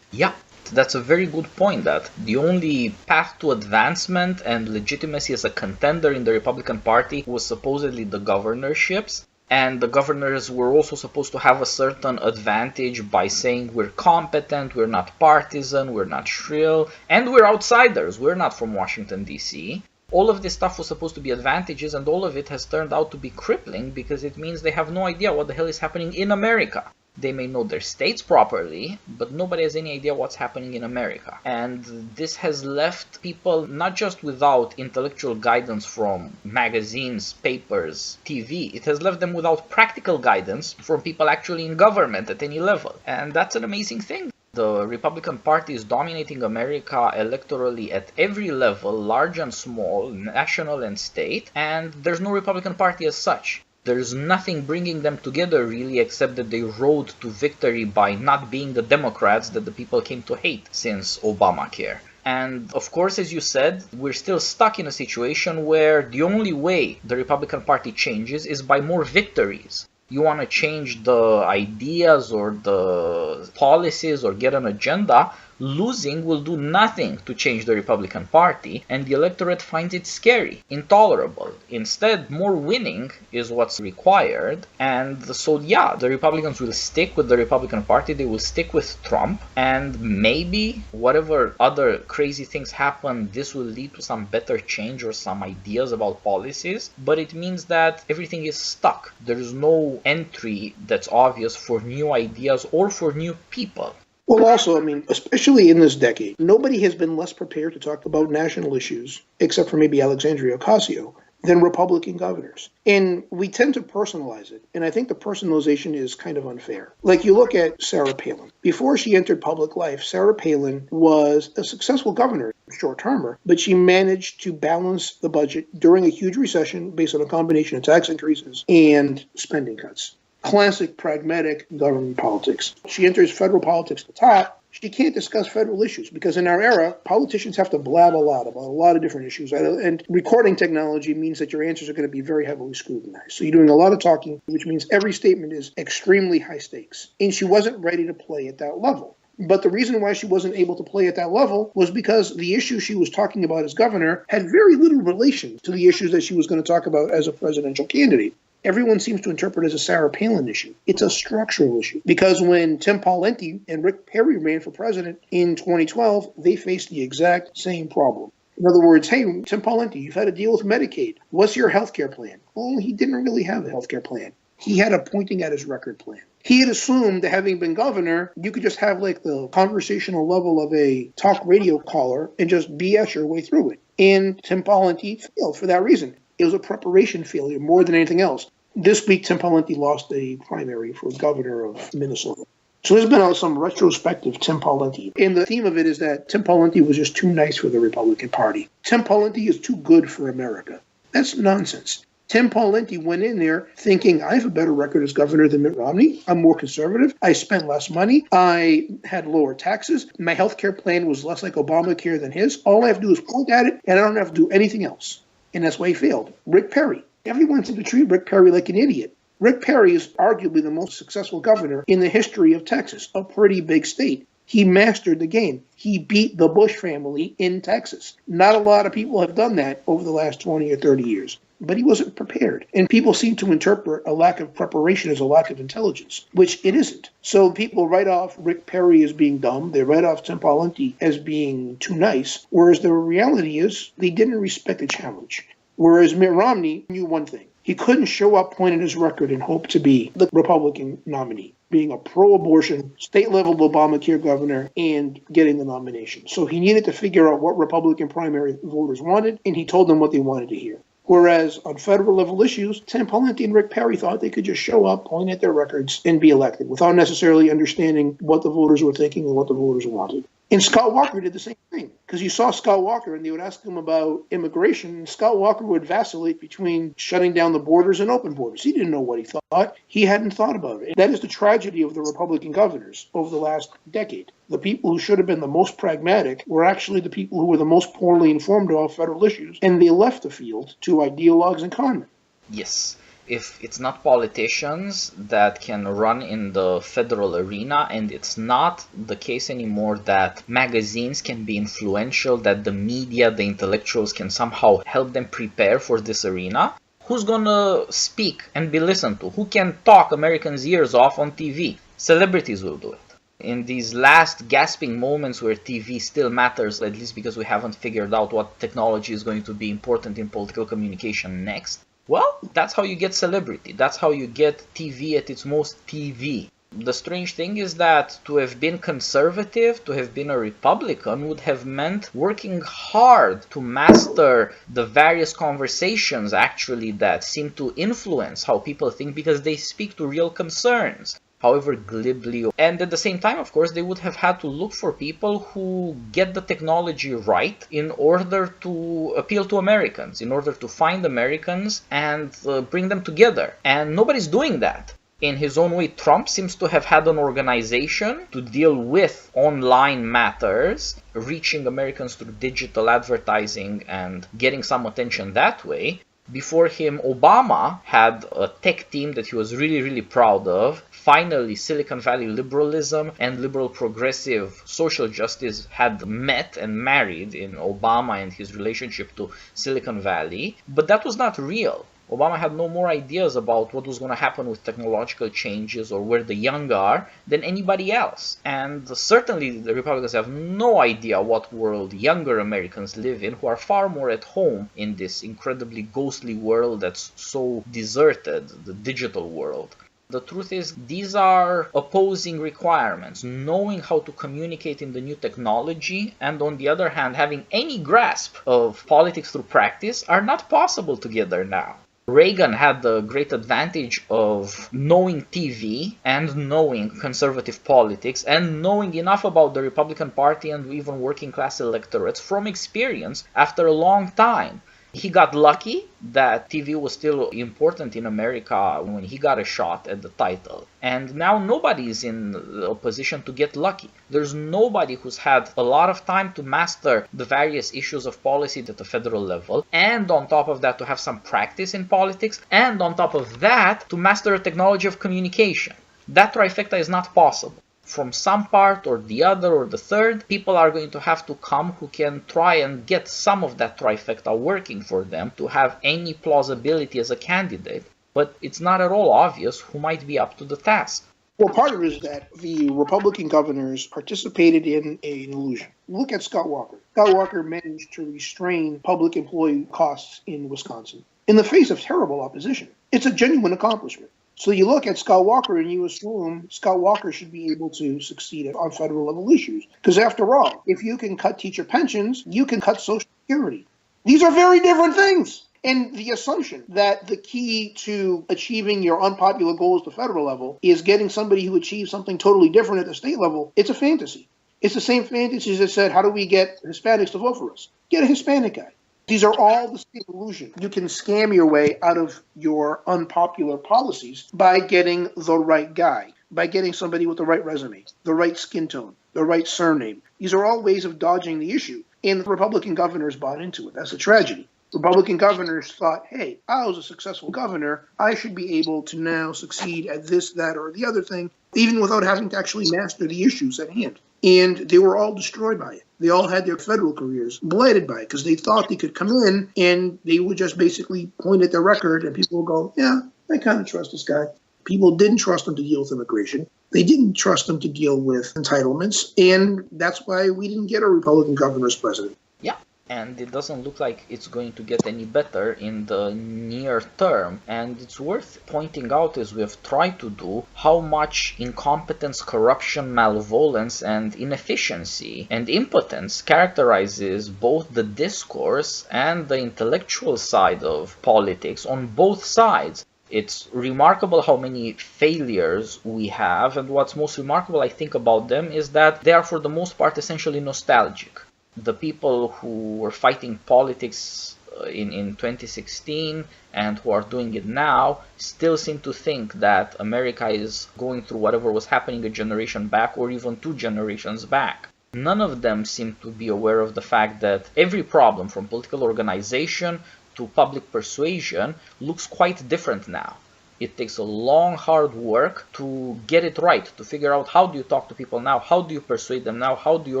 Yeah, that's a very good point, that the only path to advancement and legitimacy as a contender in the Republican Party was supposedly the governorships. And the governors were also supposed to have a certain advantage by saying we're competent, we're not partisan, we're not shrill, and we're outsiders, we're not from Washington, D.C. All of this stuff was supposed to be advantages, and all of it has turned out to be crippling because it means they have no idea what the hell is happening in America. They may know their states properly, but nobody has any idea what's happening in America. And this has left people not just without intellectual guidance from magazines, papers, TV, it has left them without practical guidance from people actually in government at any level. And that's an amazing thing. The Republican Party is dominating America electorally at every level, large and small, national and state, and there's no Republican Party as such. There's nothing bringing them together really, except that they rode to victory by not being the Democrats that the people came to hate since Obamacare. And of course, as you said, we're still stuck in a situation where the only way the Republican Party changes is by more victories. You want to change the ideas or the policies or get an agenda, losing will do nothing to change the Republican Party, and the electorate finds it scary, intolerable. Instead, more winning is what's required, and so yeah, the Republicans will stick with the Republican Party, they will stick with Trump, and maybe whatever other crazy things happen, this will lead to some better change or some ideas about policies, but it means that everything is stuck. There is no entry that's obvious for new ideas or for new people. Well, also, I mean, especially in this decade, nobody has been less prepared to talk about national issues, except for maybe Alexandria Ocasio, than Republican governors. And we tend to personalize it. And I think the personalization is kind of unfair. Like you look at Sarah Palin. Before she entered public life, Sarah Palin was a successful governor, short-termer, but she managed to balance the budget during a huge recession based on a combination of tax increases and spending cuts. Classic pragmatic government politics. She enters federal politics at the top. She can't discuss federal issues because in our era, politicians have to blab a lot about a lot of different issues. And recording technology means that your answers are going to be very heavily scrutinized. So you're doing a lot of talking, which means every statement is extremely high stakes. And she wasn't ready to play at that level. But the reason why she wasn't able to play at that level was because the issue she was talking about as governor had very little relation to the issues that she was going to talk about as a presidential candidate. Everyone seems to interpret it as a Sarah Palin issue. It's a structural issue. Because when Tim Pawlenty and Rick Perry ran for president in 2012, they faced the exact same problem. In other words, hey, Tim Pawlenty, you've had to deal with Medicaid. What's your health care plan? Well, he didn't really have a health care plan. He had a pointing at his record plan. He had assumed that having been governor, you could just have like the conversational level of a talk radio caller and just BS your way through it. And Tim Pawlenty failed for that reason. It was a preparation failure more than anything else. This week, Tim Pawlenty lost a primary for governor of Minnesota. So there's been some retrospective Tim Pawlenty. And the theme of it is that Tim Pawlenty was just too nice for the Republican Party. Tim Pawlenty is too good for America. That's nonsense. Tim Pawlenty went in there thinking, I have a better record as governor than Mitt Romney. I'm more conservative. I spent less money. I had lower taxes. My health care plan was less like Obamacare than his. All I have to do is point at it, and I don't have to do anything else. And that's why he failed. Rick Perry. Everyone seemed to treat Rick Perry like an idiot. Rick Perry is arguably the most successful governor in the history of Texas, a pretty big state. He mastered the game. He beat the Bush family in Texas. Not a lot of people have done that over the last 20 or 30 years. But he wasn't prepared. And people seem to interpret a lack of preparation as a lack of intelligence, which it isn't. So people write off Rick Perry as being dumb. They write off Tim Pawlenty as being too nice. Whereas the reality is they didn't respect the challenge. Whereas Mitt Romney knew one thing. He couldn't show up, point at his record, and hope to be the Republican nominee, being a pro-abortion, state-level Obamacare governor, and getting the nomination. So he needed to figure out what Republican primary voters wanted, and he told them what they wanted to hear. Whereas on federal level issues, Tim Pawlenty and Rick Perry thought they could just show up, point at their records, and be elected without necessarily understanding what the voters were thinking and what the voters wanted. And Scott Walker did the same thing, because you saw Scott Walker and they would ask him about immigration, and Scott Walker would vacillate between shutting down the borders and open borders. He didn't know what he thought. He hadn't thought about it. That is the tragedy of the Republican governors over the last decade. The people who should have been the most pragmatic were actually the people who were the most poorly informed about federal issues, and they left the field to ideologues and conmen. Yes. If it's not politicians that can run in the federal arena, and it's not the case anymore that magazines can be influential, that the media, the intellectuals can somehow help them prepare for this arena, who's gonna speak and be listened to? Who can talk Americans' ears off on TV? Celebrities will do it. In these last gasping moments where TV still matters, at least because we haven't figured out what technology is going to be important in political communication next, well, that's how you get celebrity. That's how you get TV at its most TV. The strange thing is that to have been conservative, to have been a Republican, would have meant working hard to master the various conversations actually that seem to influence how people think, because they speak to real concerns, however glibly. And at the same time, of course, they would have had to look for people who get the technology right in order to appeal to Americans, in order to find Americans and bring them together. And nobody's doing that. In his own way, Trump seems to have had an organization to deal with online matters, reaching Americans through digital advertising and getting some attention that way. Before him, Obama had a tech team that he was really, really proud of. Finally, Silicon Valley liberalism and liberal progressive social justice had met and married in Obama and his relationship to Silicon Valley. But that was not real. Obama had no more ideas about what was going to happen with technological changes or where the young are than anybody else. And certainly the Republicans have no idea what world younger Americans live in, who are far more at home in this incredibly ghostly world that's so deserted, the digital world. The truth is, these are opposing requirements. Knowing how to communicate in the new technology and, on the other hand, having any grasp of politics through practice are not possible together now. Reagan had the great advantage of knowing TV and knowing conservative politics and knowing enough about the Republican Party and even working class electorates from experience after a long time. He got lucky that TV was still important in America when he got a shot at the title. And now nobody is in a position to get lucky. There's nobody who's had a lot of time to master the various issues of policy at the federal level, and on top of that to have some practice in politics, and on top of that to master a technology of communication. That trifecta is not possible. From some part or the other or the third, people are going to have to come who can try and get some of that trifecta working for them to have any plausibility as a candidate. But it's not at all obvious who might be up to the task. Well, part of it is that the Republican governors participated in an illusion. Look at Scott Walker. Scott Walker managed to restrain public employee costs in Wisconsin in the face of terrible opposition. It's a genuine accomplishment. So you look at Scott Walker and you assume Scott Walker should be able to succeed on federal level issues. Because after all, if you can cut teacher pensions, you can cut Social Security. These are very different things. And the assumption that the key to achieving your unpopular goals at the federal level is getting somebody who achieves something totally different at the state level, it's a fantasy. It's the same fantasies that said, how do we get Hispanics to vote for us? Get a Hispanic guy. These are all the same illusion. You can scam your way out of your unpopular policies by getting the right guy, by getting somebody with the right resume, the right skin tone, the right surname. These are all ways of dodging the issue. And the Republican governors bought into it. That's a tragedy. Republican governors thought, hey, I was a successful governor. I should be able to now succeed at this, that, or the other thing, even without having to actually master the issues at hand. And they were all destroyed by it. They all had their federal careers blighted by it because they thought they could come in and they would just basically point at their record and people would go, yeah, I kind of trust this guy. People didn't trust him to deal with immigration. They didn't trust him to deal with entitlements. And that's why we didn't get a Republican governor as president. Yeah. And it doesn't look like it's going to get any better in the near term. And it's worth pointing out, as we have tried to do, how much incompetence, corruption, malevolence, and inefficiency and impotence characterizes both the discourse and the intellectual side of politics on both sides. It's remarkable how many failures we have, and what's most remarkable, I think, about them is that they are for the most part essentially nostalgic. The people who were fighting politics in 2016 and who are doing it now still seem to think that America is going through whatever was happening a generation back or even 2 generations back. None of them seem to be aware of the fact that every problem, from political organization to public persuasion, looks quite different now. It takes a long, hard work to get it right, to figure out how do you talk to people now, how do you persuade them now, how do you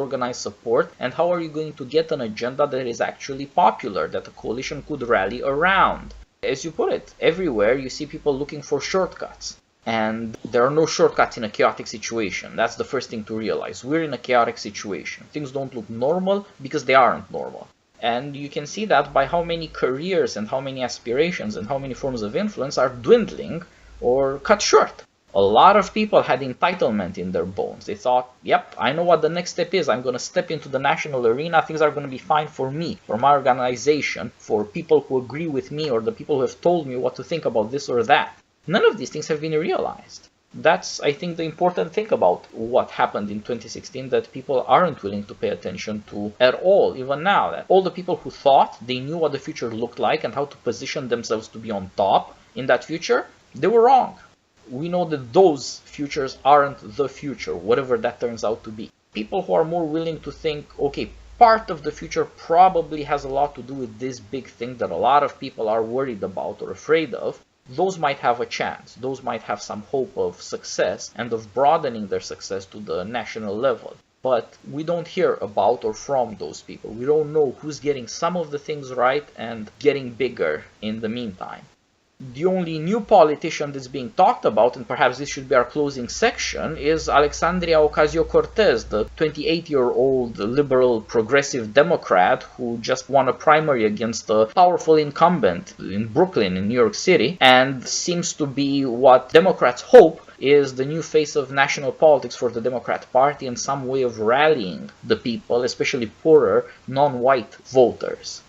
organize support, and how are you going to get an agenda that is actually popular, that a coalition could rally around. As you put it, everywhere you see people looking for shortcuts. And there are no shortcuts in a chaotic situation. That's the first thing to realize. We're in a chaotic situation. Things don't look normal because they aren't normal. And you can see that by how many careers and how many aspirations and how many forms of influence are dwindling or cut short. A lot of people had entitlement in their bones. They thought, yep, I know what the next step is. I'm going to step into the national arena. Things are going to be fine for me, for my organization, for people who agree with me or the people who have told me what to think about this or that. None of these things have been realized. That's, I think, the important thing about what happened in 2016 that people aren't willing to pay attention to at all, even now. That all the people who thought they knew what the future looked like and how to position themselves to be on top in that future, they were wrong. We know that those futures aren't the future, whatever that turns out to be. People who are more willing to think, okay, part of the future probably has a lot to do with this big thing that a lot of people are worried about or afraid of, those might have a chance. Those might have some hope of success and of broadening their success to the national level. But we don't hear about or from those people. We don't know who's getting some of the things right and getting bigger in the meantime. The only new politician that's being talked about, and perhaps this should be our closing section, is Alexandria Ocasio-Cortez, the 28-year-old liberal progressive Democrat who just won a primary against a powerful incumbent in Brooklyn, in New York City, and seems to be what Democrats hope is the new face of national politics for the Democrat Party and some way of rallying the people, especially poorer, non-white voters.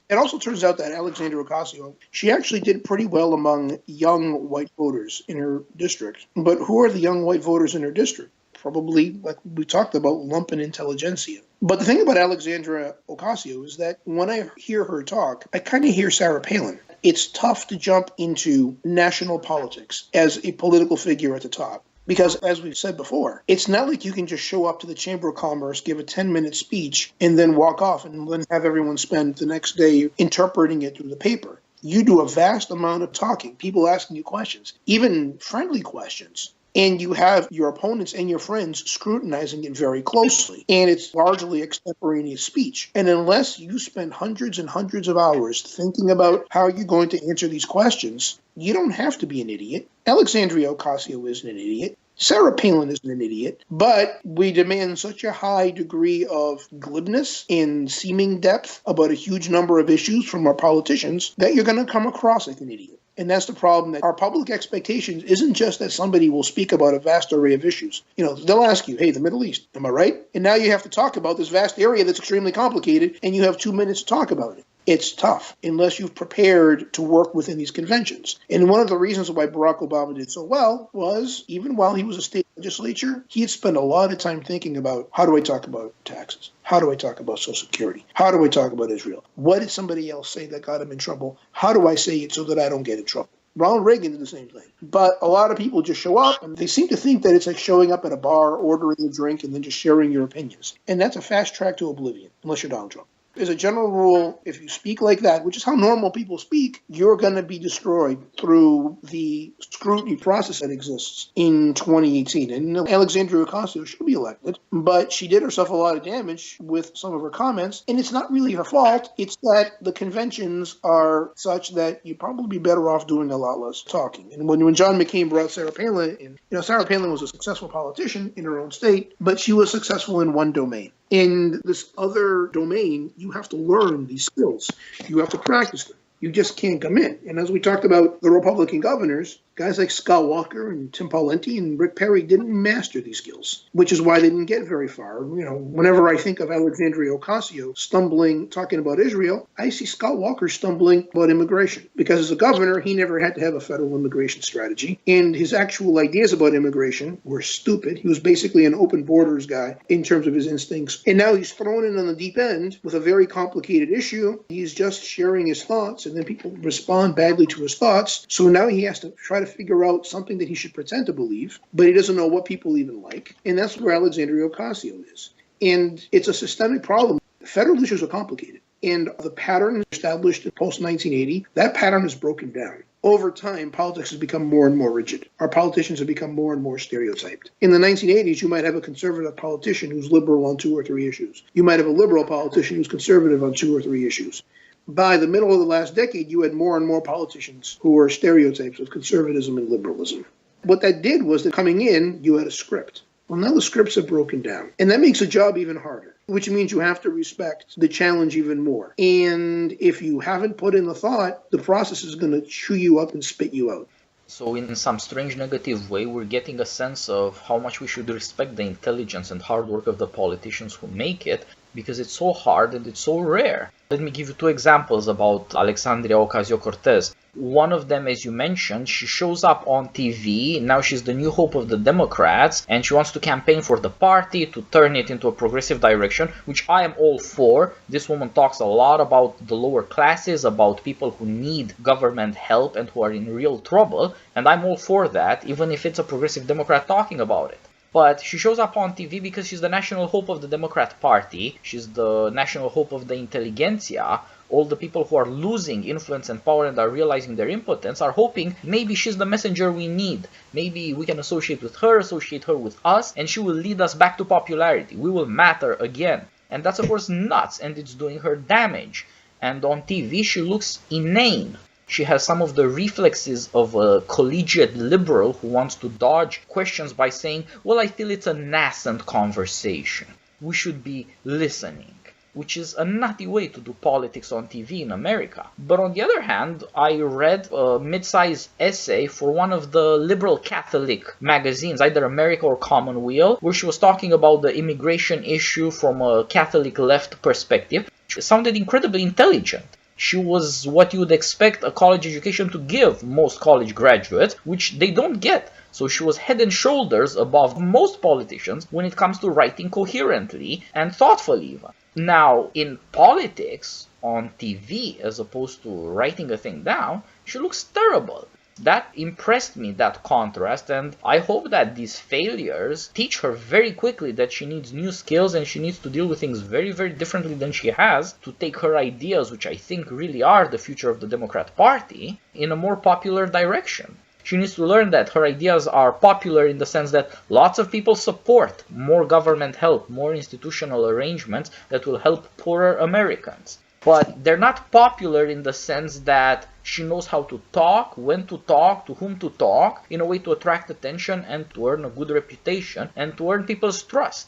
It also turns out that Alexandria Ocasio, she actually did pretty well among young white voters in her district. But who are the young white voters in her district? Probably, like we talked about, lumpen intelligentsia. But the thing about Alexandria Ocasio is that when I hear her talk, I kind of hear Sarah Palin. It's tough to jump into national politics as a political figure at the top. Because, as we've said before, it's not like you can just show up to the Chamber of Commerce, give a 10-minute speech, and then walk off and then have everyone spend the next day interpreting it through the paper. You do a vast amount of talking, people asking you questions, even friendly questions. And you have your opponents and your friends scrutinizing it very closely. And it's largely extemporaneous speech. And unless you spend hundreds and hundreds of hours thinking about how you're going to answer these questions, you don't have to be an idiot. Alexandria Ocasio isn't an idiot. Sarah Palin isn't an idiot. But we demand such a high degree of glibness and seeming depth about a huge number of issues from our politicians that you're going to come across like an idiot. And that's the problem, that our public expectations isn't just that somebody will speak about a vast array of issues. They'll ask you, hey, the Middle East, am I right? And now you have to talk about this vast area that's extremely complicated, and you have 2 minutes to talk about it. It's tough unless you've prepared to work within these conventions. And one of the reasons why Barack Obama did so well was, even while he was a state legislature, he had spent a lot of time thinking about, how do I talk about taxes? How do I talk about Social Security? How do I talk about Israel? What did somebody else say that got him in trouble? How do I say it so that I don't get in trouble? Ronald Reagan did the same thing. But a lot of people just show up, and they seem to think that it's like showing up at a bar, ordering a drink, and then just sharing your opinions. And that's a fast track to oblivion, unless you're Donald Trump. As a general rule, if you speak like that, which is how normal people speak, you're going to be destroyed through the scrutiny process that exists in 2018. And Alexandria Ocasio should be elected, but she did herself a lot of damage with some of her comments, and it's not really her fault. It's that the conventions are such that you'd probably be better off doing a lot less talking. And when John McCain brought Sarah Palin in, Sarah Palin was a successful politician in her own state, but she was successful in one domain. In this other domain, you have to learn these skills. You have to practice them. You just can't come in. And as we talked about the Republican governors, guys like Scott Walker and Tim Pawlenty and Rick Perry didn't master these skills, which is why they didn't get very far. Whenever I think of Alexandria Ocasio stumbling, talking about Israel, I see Scott Walker stumbling about immigration. Because as a governor, he never had to have a federal immigration strategy. And his actual ideas about immigration were stupid. He was basically an open borders guy in terms of his instincts. And now he's thrown in on the deep end with a very complicated issue. He's just sharing his thoughts, and then people respond badly to his thoughts. So now he has to try to figure out something that he should pretend to believe, but he doesn't know what people even like. And that's where Alexandria Ocasio is. And it's a systemic problem. Federal issues are complicated. And the pattern established in post-1980, that pattern is broken down. Over time, politics has become more and more rigid. Our politicians have become more and more stereotyped. In the 1980s, you might have a conservative politician who's liberal on 2 or 3 issues. You might have a liberal politician who's conservative on 2 or 3 issues. By the middle of the last decade, you had more and more politicians who were stereotypes of conservatism and liberalism. What that did was that coming in, you had a script. Well, now the scripts are broken down. And that makes the job even harder, which means you have to respect the challenge even more. And if you haven't put in the thought, the process is going to chew you up and spit you out. So in some strange negative way, we're getting a sense of how much we should respect the intelligence and hard work of the politicians who make it, because it's so hard and it's so rare. Let me give you 2 examples about Alexandria Ocasio-Cortez. One of them, as you mentioned, she shows up on TV. Now she's the new hope of the Democrats, and she wants to campaign for the party to turn it into a progressive direction, which I am all for. This woman talks a lot about the lower classes, about people who need government help and who are in real trouble, and I'm all for that, even if it's a progressive Democrat talking about it. But she shows up on TV because she's the national hope of the Democrat Party. She's the national hope of the intelligentsia. All the people who are losing influence and power and are realizing their impotence are hoping maybe she's the messenger we need. Maybe we can associate with her with us, and she will lead us back to popularity. We will matter again. And that's of course nuts, and it's doing her damage. And on TV she looks inane. She has some of the reflexes of a collegiate liberal who wants to dodge questions by saying, well, I feel it's a nascent conversation. We should be listening, which is a nutty way to do politics on TV in America. But on the other hand, I read a mid-sized essay for one of the liberal Catholic magazines, either America or Commonweal, where she was talking about the immigration issue from a Catholic left perspective. She sounded incredibly intelligent. She was what you would expect a college education to give most college graduates, which they don't get. So she was head and shoulders above most politicians when it comes to writing coherently and thoughtfully even. Now, in politics, on TV, as opposed to writing a thing down, she looks terrible. That impressed me, that contrast, and I hope that these failures teach her very quickly that she needs new skills and she needs to deal with things very, very differently than she has to take her ideas, which I think really are the future of the Democrat Party, in a more popular direction. She needs to learn that her ideas are popular in the sense that lots of people support more government help, more institutional arrangements that will help poorer Americans. But they're not popular in the sense that she knows how to talk, when to talk, to whom to talk, in a way to attract attention and to earn a good reputation and to earn people's trust.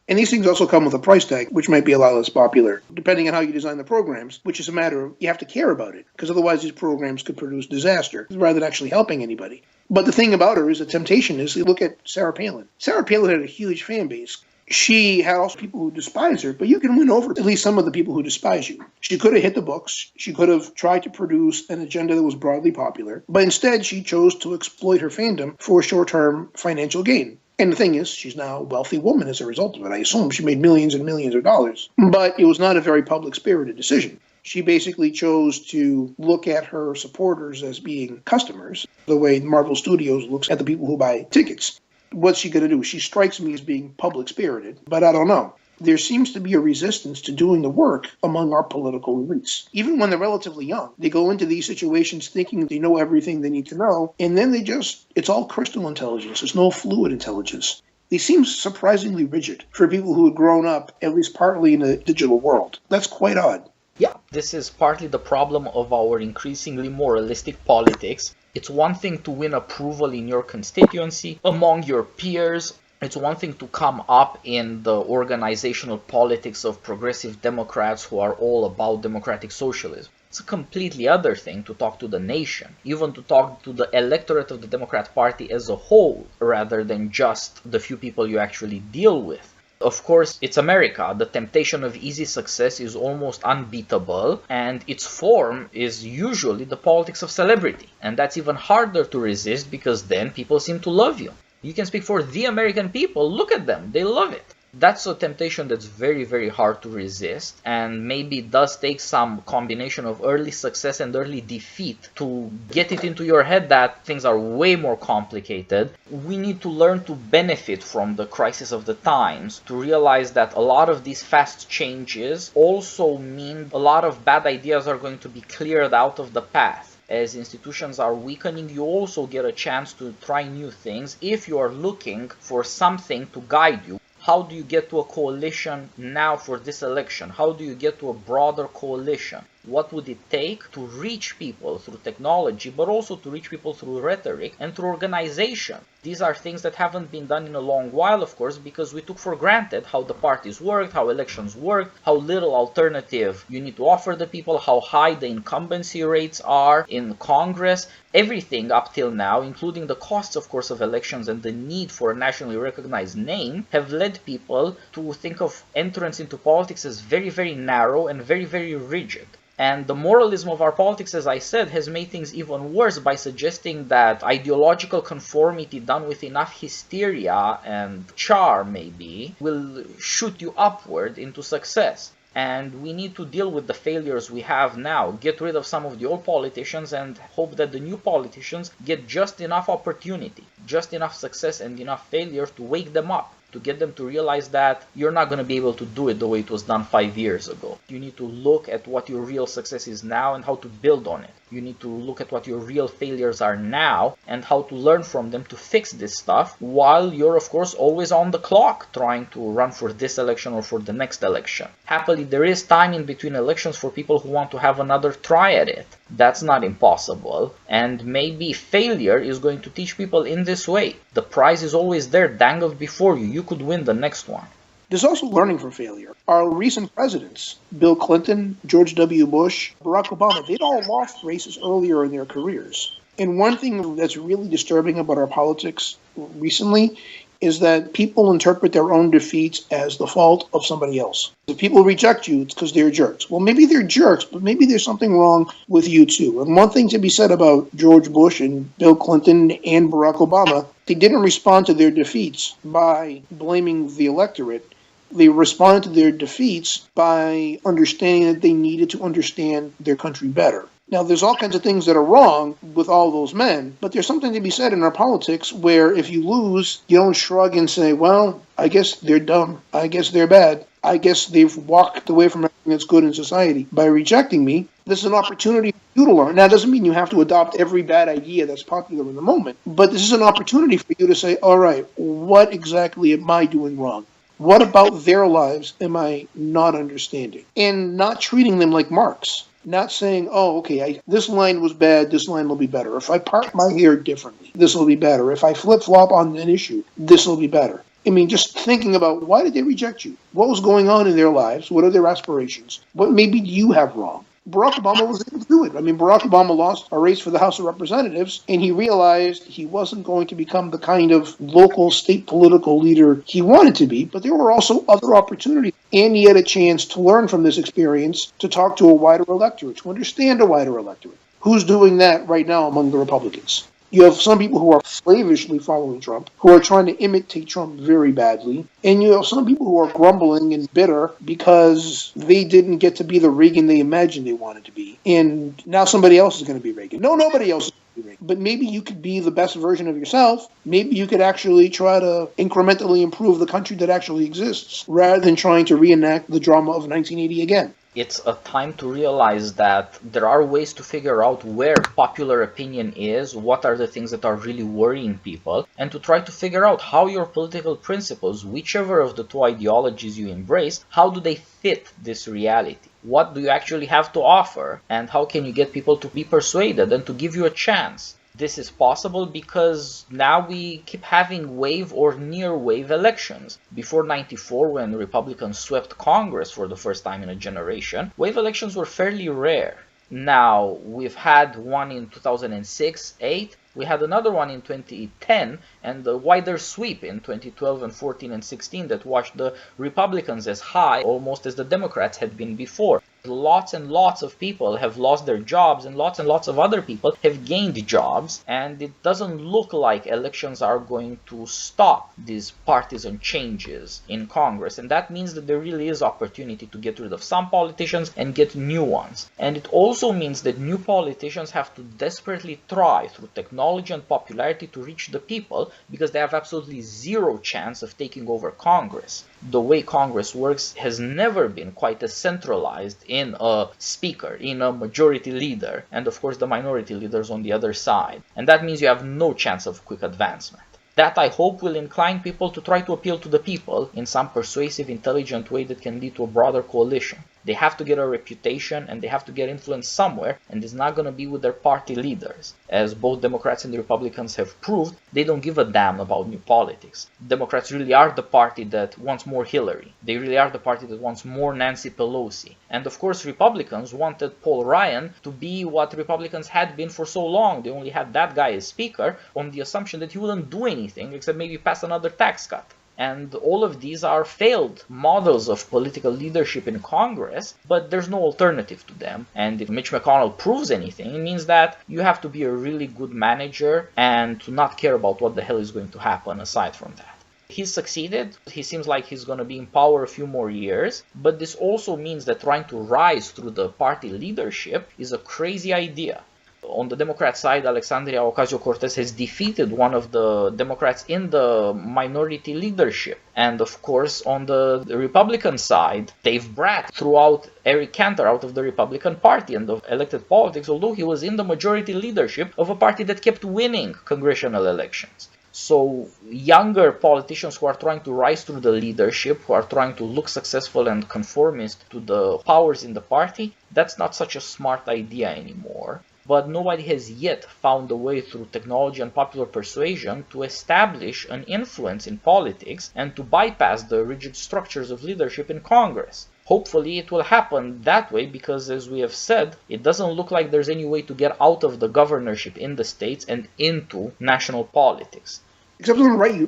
And these things also come with a price tag, which might be a lot less popular, depending on how you design the programs, which is a matter of you have to care about it, because otherwise these programs could produce disaster rather than actually helping anybody. But the thing about her is the temptation is, you look at Sarah Palin. Sarah Palin had a huge fan base. She had also people who despise her, but you can win over at least some of the people who despise you. She could have hit the books. She could have tried to produce an agenda that was broadly popular, but instead she chose to exploit her fandom for short-term financial gain. And the thing is, she's now a wealthy woman as a result of it. I assume she made millions and millions of dollars. But it was not a very public-spirited decision. She basically chose to look at her supporters as being customers, the way Marvel Studios looks at the people who buy tickets. What's she going to do? She strikes me as being public-spirited, but I don't know. There seems to be a resistance to doing the work among our political elites. Even when they're relatively young, they go into these situations thinking they know everything they need to know, and then it's all crystal intelligence. There's no fluid intelligence. They seem surprisingly rigid for people who had grown up, at least partly in a digital world. That's quite odd. Yeah, this is partly the problem of our increasingly moralistic politics. It's one thing to win approval in your constituency, among your peers. It's one thing to come up in the organizational politics of progressive Democrats who are all about democratic socialism. It's a completely other thing to talk to the nation, even to talk to the electorate of the Democrat Party as a whole, rather than just the few people you actually deal with. Of course, it's America. The temptation of easy success is almost unbeatable, and its form is usually the politics of celebrity. And that's even harder to resist because then people seem to love you. You can speak for the American people. Look at them. They love it. That's a temptation that's very, very hard to resist, and maybe it does take some combination of early success and early defeat to get it into your head that things are way more complicated. We need to learn to benefit from the crisis of the times, to realize that a lot of these fast changes also mean a lot of bad ideas are going to be cleared out of the path. As institutions are weakening, you also get a chance to try new things if you are looking for something to guide you. How do you get to a coalition now for this election? How do you get to a broader coalition? What would it take to reach people through technology, but also to reach people through rhetoric and through organization? These are things that haven't been done in a long while, of course, because we took for granted how the parties worked, how elections worked, how little alternative you need to offer the people, how high the incumbency rates are in Congress. Everything up till now, including the costs, of course, of elections and the need for a nationally recognized name, have led people to think of entrance into politics as very, very narrow and very, very rigid. And the moralism of our politics, as I said, has made things even worse by suggesting that ideological conformity done with enough hysteria and charm, maybe, will shoot you upward into success. And we need to deal with the failures we have now, get rid of some of the old politicians and hope that the new politicians get just enough opportunity, just enough success and enough failure to wake them up, to get them to realize that you're not going to be able to do it the way it was done 5 years ago. You need to look at what your real success is now and how to build on it. You need to look at what your real failures are now and how to learn from them to fix this stuff, while you're of course always on the clock trying to run for this election or for the next election. Happily, there is time in between elections for people who want to have another try at it. That's not impossible, and maybe failure is going to teach people in this way. The prize is always there, dangled before you. You could win the next one. There's also learning from failure. Our recent presidents, Bill Clinton, George W. Bush, Barack Obama, they'd all lost races earlier in their careers. And one thing that's really disturbing about our politics recently is that people interpret their own defeats as the fault of somebody else. If people reject you, it's because they're jerks. Well, maybe they're jerks, but maybe there's something wrong with you too. And one thing to be said about George Bush and Bill Clinton and Barack Obama, they didn't respond to their defeats by blaming the electorate. They responded to their defeats by understanding that they needed to understand their country better. Now, there's all kinds of things that are wrong with all those men, but there's something to be said in our politics where if you lose, you don't shrug and say, well, I guess they're dumb. I guess they're bad. I guess they've walked away from everything that's good in society by rejecting me. This is an opportunity for you to learn. Now, it doesn't mean you have to adopt every bad idea that's popular in the moment, but this is an opportunity for you to say, all right, what exactly am I doing wrong? What about their lives am I not understanding? And not treating them like marks. Not saying, oh, okay, this line was bad, this line will be better. If I part my hair differently, this will be better. If I flip-flop on an issue, this will be better. I mean, just thinking about why did they reject you? What was going on in their lives? What are their aspirations? What maybe do you have wrong? Barack Obama was able to do it. I mean, Barack Obama lost a race for the House of Representatives, and he realized he wasn't going to become the kind of local state political leader he wanted to be, but there were also other opportunities. And he had a chance to learn from this experience, to talk to a wider electorate, to understand a wider electorate. Who's doing that right now among the Republicans? You have some people who are slavishly following Trump, who are trying to imitate Trump very badly. And you have some people who are grumbling and bitter because they didn't get to be the Reagan they imagined they wanted to be. And now somebody else is going to be Reagan. No, nobody else is going to be Reagan. But maybe you could be the best version of yourself. Maybe you could actually try to incrementally improve the country that actually exists, rather than trying to reenact the drama of 1980 again. It's a time to realize that there are ways to figure out where popular opinion is, what are the things that are really worrying people, and to try to figure out how your political principles, whichever of the two ideologies you embrace, how do they fit this reality? What do you actually have to offer, and how can you get people to be persuaded and to give you a chance? This is possible because now we keep having wave or near wave elections. Before '94, when Republicans swept Congress for the first time in a generation, wave elections were fairly rare. Now, we've had one in 2006, 8, we had another one in 2010, and a wider sweep in 2012 and 14 and 16 that watched the Republicans as high almost as the Democrats had been before. Lots and lots of people have lost their jobs, and lots of other people have gained jobs, and it doesn't look like elections are going to stop these partisan changes in Congress. And that means that there really is opportunity to get rid of some politicians and get new ones. And it also means that new politicians have to desperately try through technology and popularity to reach the people, because they have absolutely zero chance of taking over Congress. The way Congress works has never been quite as centralized in a speaker, in a majority leader, and of course the minority leaders on the other side. And that means you have no chance of quick advancement. That, I hope, will incline people to try to appeal to the people in some persuasive, intelligent way that can lead to a broader coalition. They have to get a reputation and they have to get influence somewhere, and it's not going to be with their party leaders. As both Democrats and the Republicans have proved, they don't give a damn about new politics. Democrats really are the party that wants more Hillary. They really are the party that wants more Nancy Pelosi. And of course, Republicans wanted Paul Ryan to be what Republicans had been for so long. They only had that guy as speaker on the assumption that he wouldn't do anything except maybe pass another tax cut. And all of these are failed models of political leadership in Congress, but there's no alternative to them. And if Mitch McConnell proves anything, it means that you have to be a really good manager and to not care about what the hell is going to happen aside from that. He's succeeded. He seems like he's going to be in power a few more years, but this also means that trying to rise through the party leadership is a crazy idea. On the Democrat side, Alexandria Ocasio-Cortez has defeated one of the Democrats in the minority leadership. And of course, on the Republican side, Dave Brat threw out Eric Cantor out of the Republican Party and of elected politics, although he was in the majority leadership of a party that kept winning congressional elections. So younger politicians who are trying to rise through the leadership, who are trying to look successful and conformist to the powers in the party, that's not such a smart idea anymore. But nobody has yet found a way through technology and popular persuasion to establish an influence in politics and to bypass the rigid structures of leadership in Congress. Hopefully it will happen that way because, as we have said, it doesn't look like there's any way to get out of the governorship in the states and into national politics. Except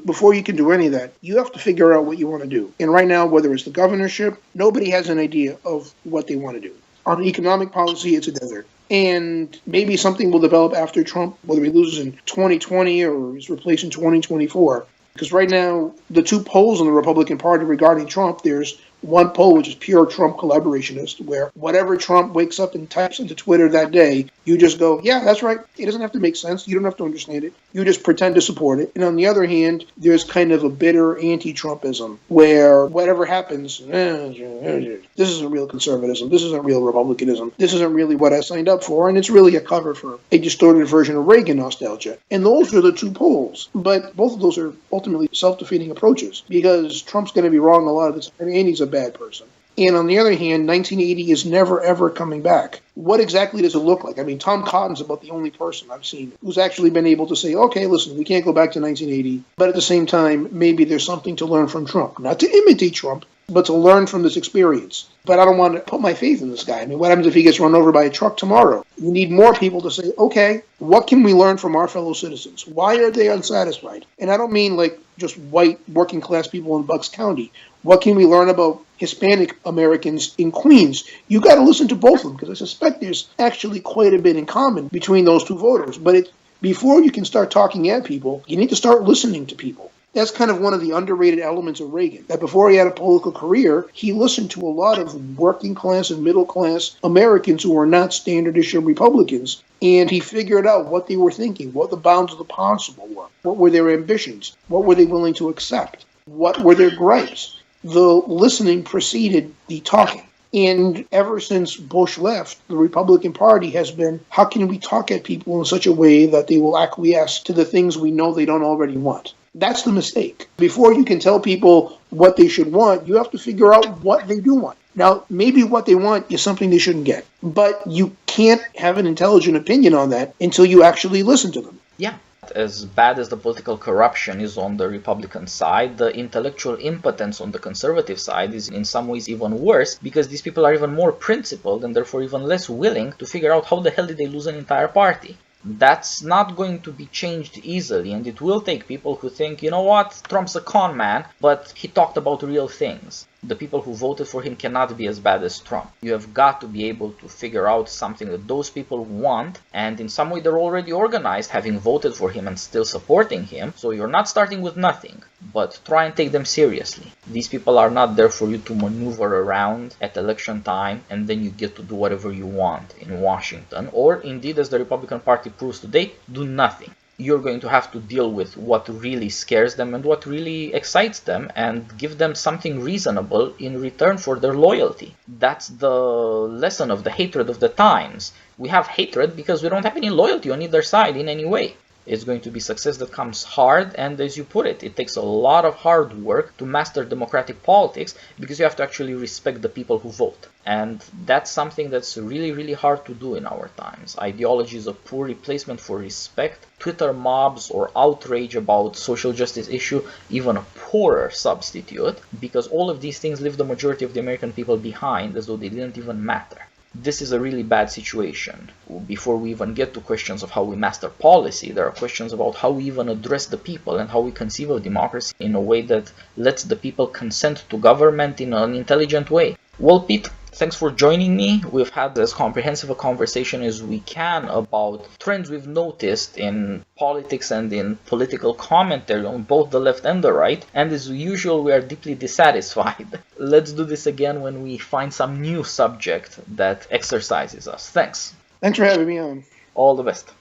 before you can do any of that, you have to figure out what you want to do. And right now, whether it's the governorship, nobody has an idea of what they want to do. On economic policy, it's a desert. And maybe something will develop after Trump, whether he loses in 2020 or is replaced in 2024. Because right now, the two polls in the Republican Party regarding Trump, there's one poll which is pure Trump collaborationist, where whatever Trump wakes up and types into Twitter that day, you just go, yeah, that's right. It doesn't have to make sense. You don't have to understand it. You just pretend to support it. And on the other hand, there's kind of a bitter anti-Trumpism where whatever happens, this isn't real conservatism. This isn't real Republicanism. This isn't really what I signed up for. And it's really a cover for a distorted version of Reagan nostalgia. And those are the two polls. But both of those are ultimately self-defeating approaches because Trump's going to be wrong a lot of the time, and he's a bad person. And on the other hand, 1980 is never, ever coming back. What exactly does it look like? I mean, Tom Cotton's about the only person I've seen who's actually been able to say, okay, listen, we can't go back to 1980, but at the same time, maybe there's something to learn from Trump. Not to imitate Trump, but to learn from this experience. But I don't want to put my faith in this guy. I mean, what happens if he gets run over by a truck tomorrow? We need more people to say, okay, what can we learn from our fellow citizens? Why are they unsatisfied? And I don't mean like just white working class people in Bucks County. What can we learn about Hispanic Americans in Queens? You got to listen to both of them because I suspect there's actually quite a bit in common between those two voters. But before you can start talking at people, you need to start listening to people. That's kind of one of the underrated elements of Reagan, that before he had a political career, he listened to a lot of working class and middle class Americans who were not standard issue Republicans, and he figured out what they were thinking, what the bounds of the possible were, what were their ambitions, what were they willing to accept, what were their gripes. The listening preceded the talking. And ever since Bush left, the Republican Party has been, how can we talk at people in such a way that they will acquiesce to the things we know they don't already want? That's the mistake. Before you can tell people what they should want, you have to figure out what they do want. Now, maybe what they want is something they shouldn't get, but you can't have an intelligent opinion on that until you actually listen to them. Yeah. As bad as the political corruption is on the Republican side, the intellectual impotence on the conservative side is in some ways even worse because these people are even more principled and therefore even less willing to figure out how the hell did they lose an entire party. That's not going to be changed easily, and it will take people who think, you know what, Trump's a con man, but he talked about real things. The people who voted for him cannot be as bad as Trump. You have got to be able to figure out something that those people want, and in some way they're already organized, having voted for him and still supporting him, so you're not starting with nothing, but try and take them seriously. These people are not there for you to maneuver around at election time, and then you get to do whatever you want in Washington, or indeed, as the Republican Party proves today, do nothing. You're going to have to deal with what really scares them and what really excites them and give them something reasonable in return for their loyalty. That's the lesson of the hatred of the times. We have hatred because we don't have any loyalty on either side in any way. It's going to be success that comes hard, and as you put it, it takes a lot of hard work to master democratic politics because you have to actually respect the people who vote. And that's something that's really, really hard to do in our times. Ideology is a poor replacement for respect. Twitter mobs or outrage about social justice issue, even a poorer substitute, because all of these things leave the majority of the American people behind as though they didn't even matter. This is a really bad situation. Before we even get to questions of how we master policy, there are questions about how we even address the people and how we conceive of democracy in a way that lets the people consent to government in an intelligent way. Well, Pete, thanks for joining me. We've had as comprehensive a conversation as we can about trends we've noticed in politics and in political commentary on both the left and the right. And as usual, we are deeply dissatisfied. Let's do this again when we find some new subject that exercises us. Thanks. Thanks for having me on. All the best.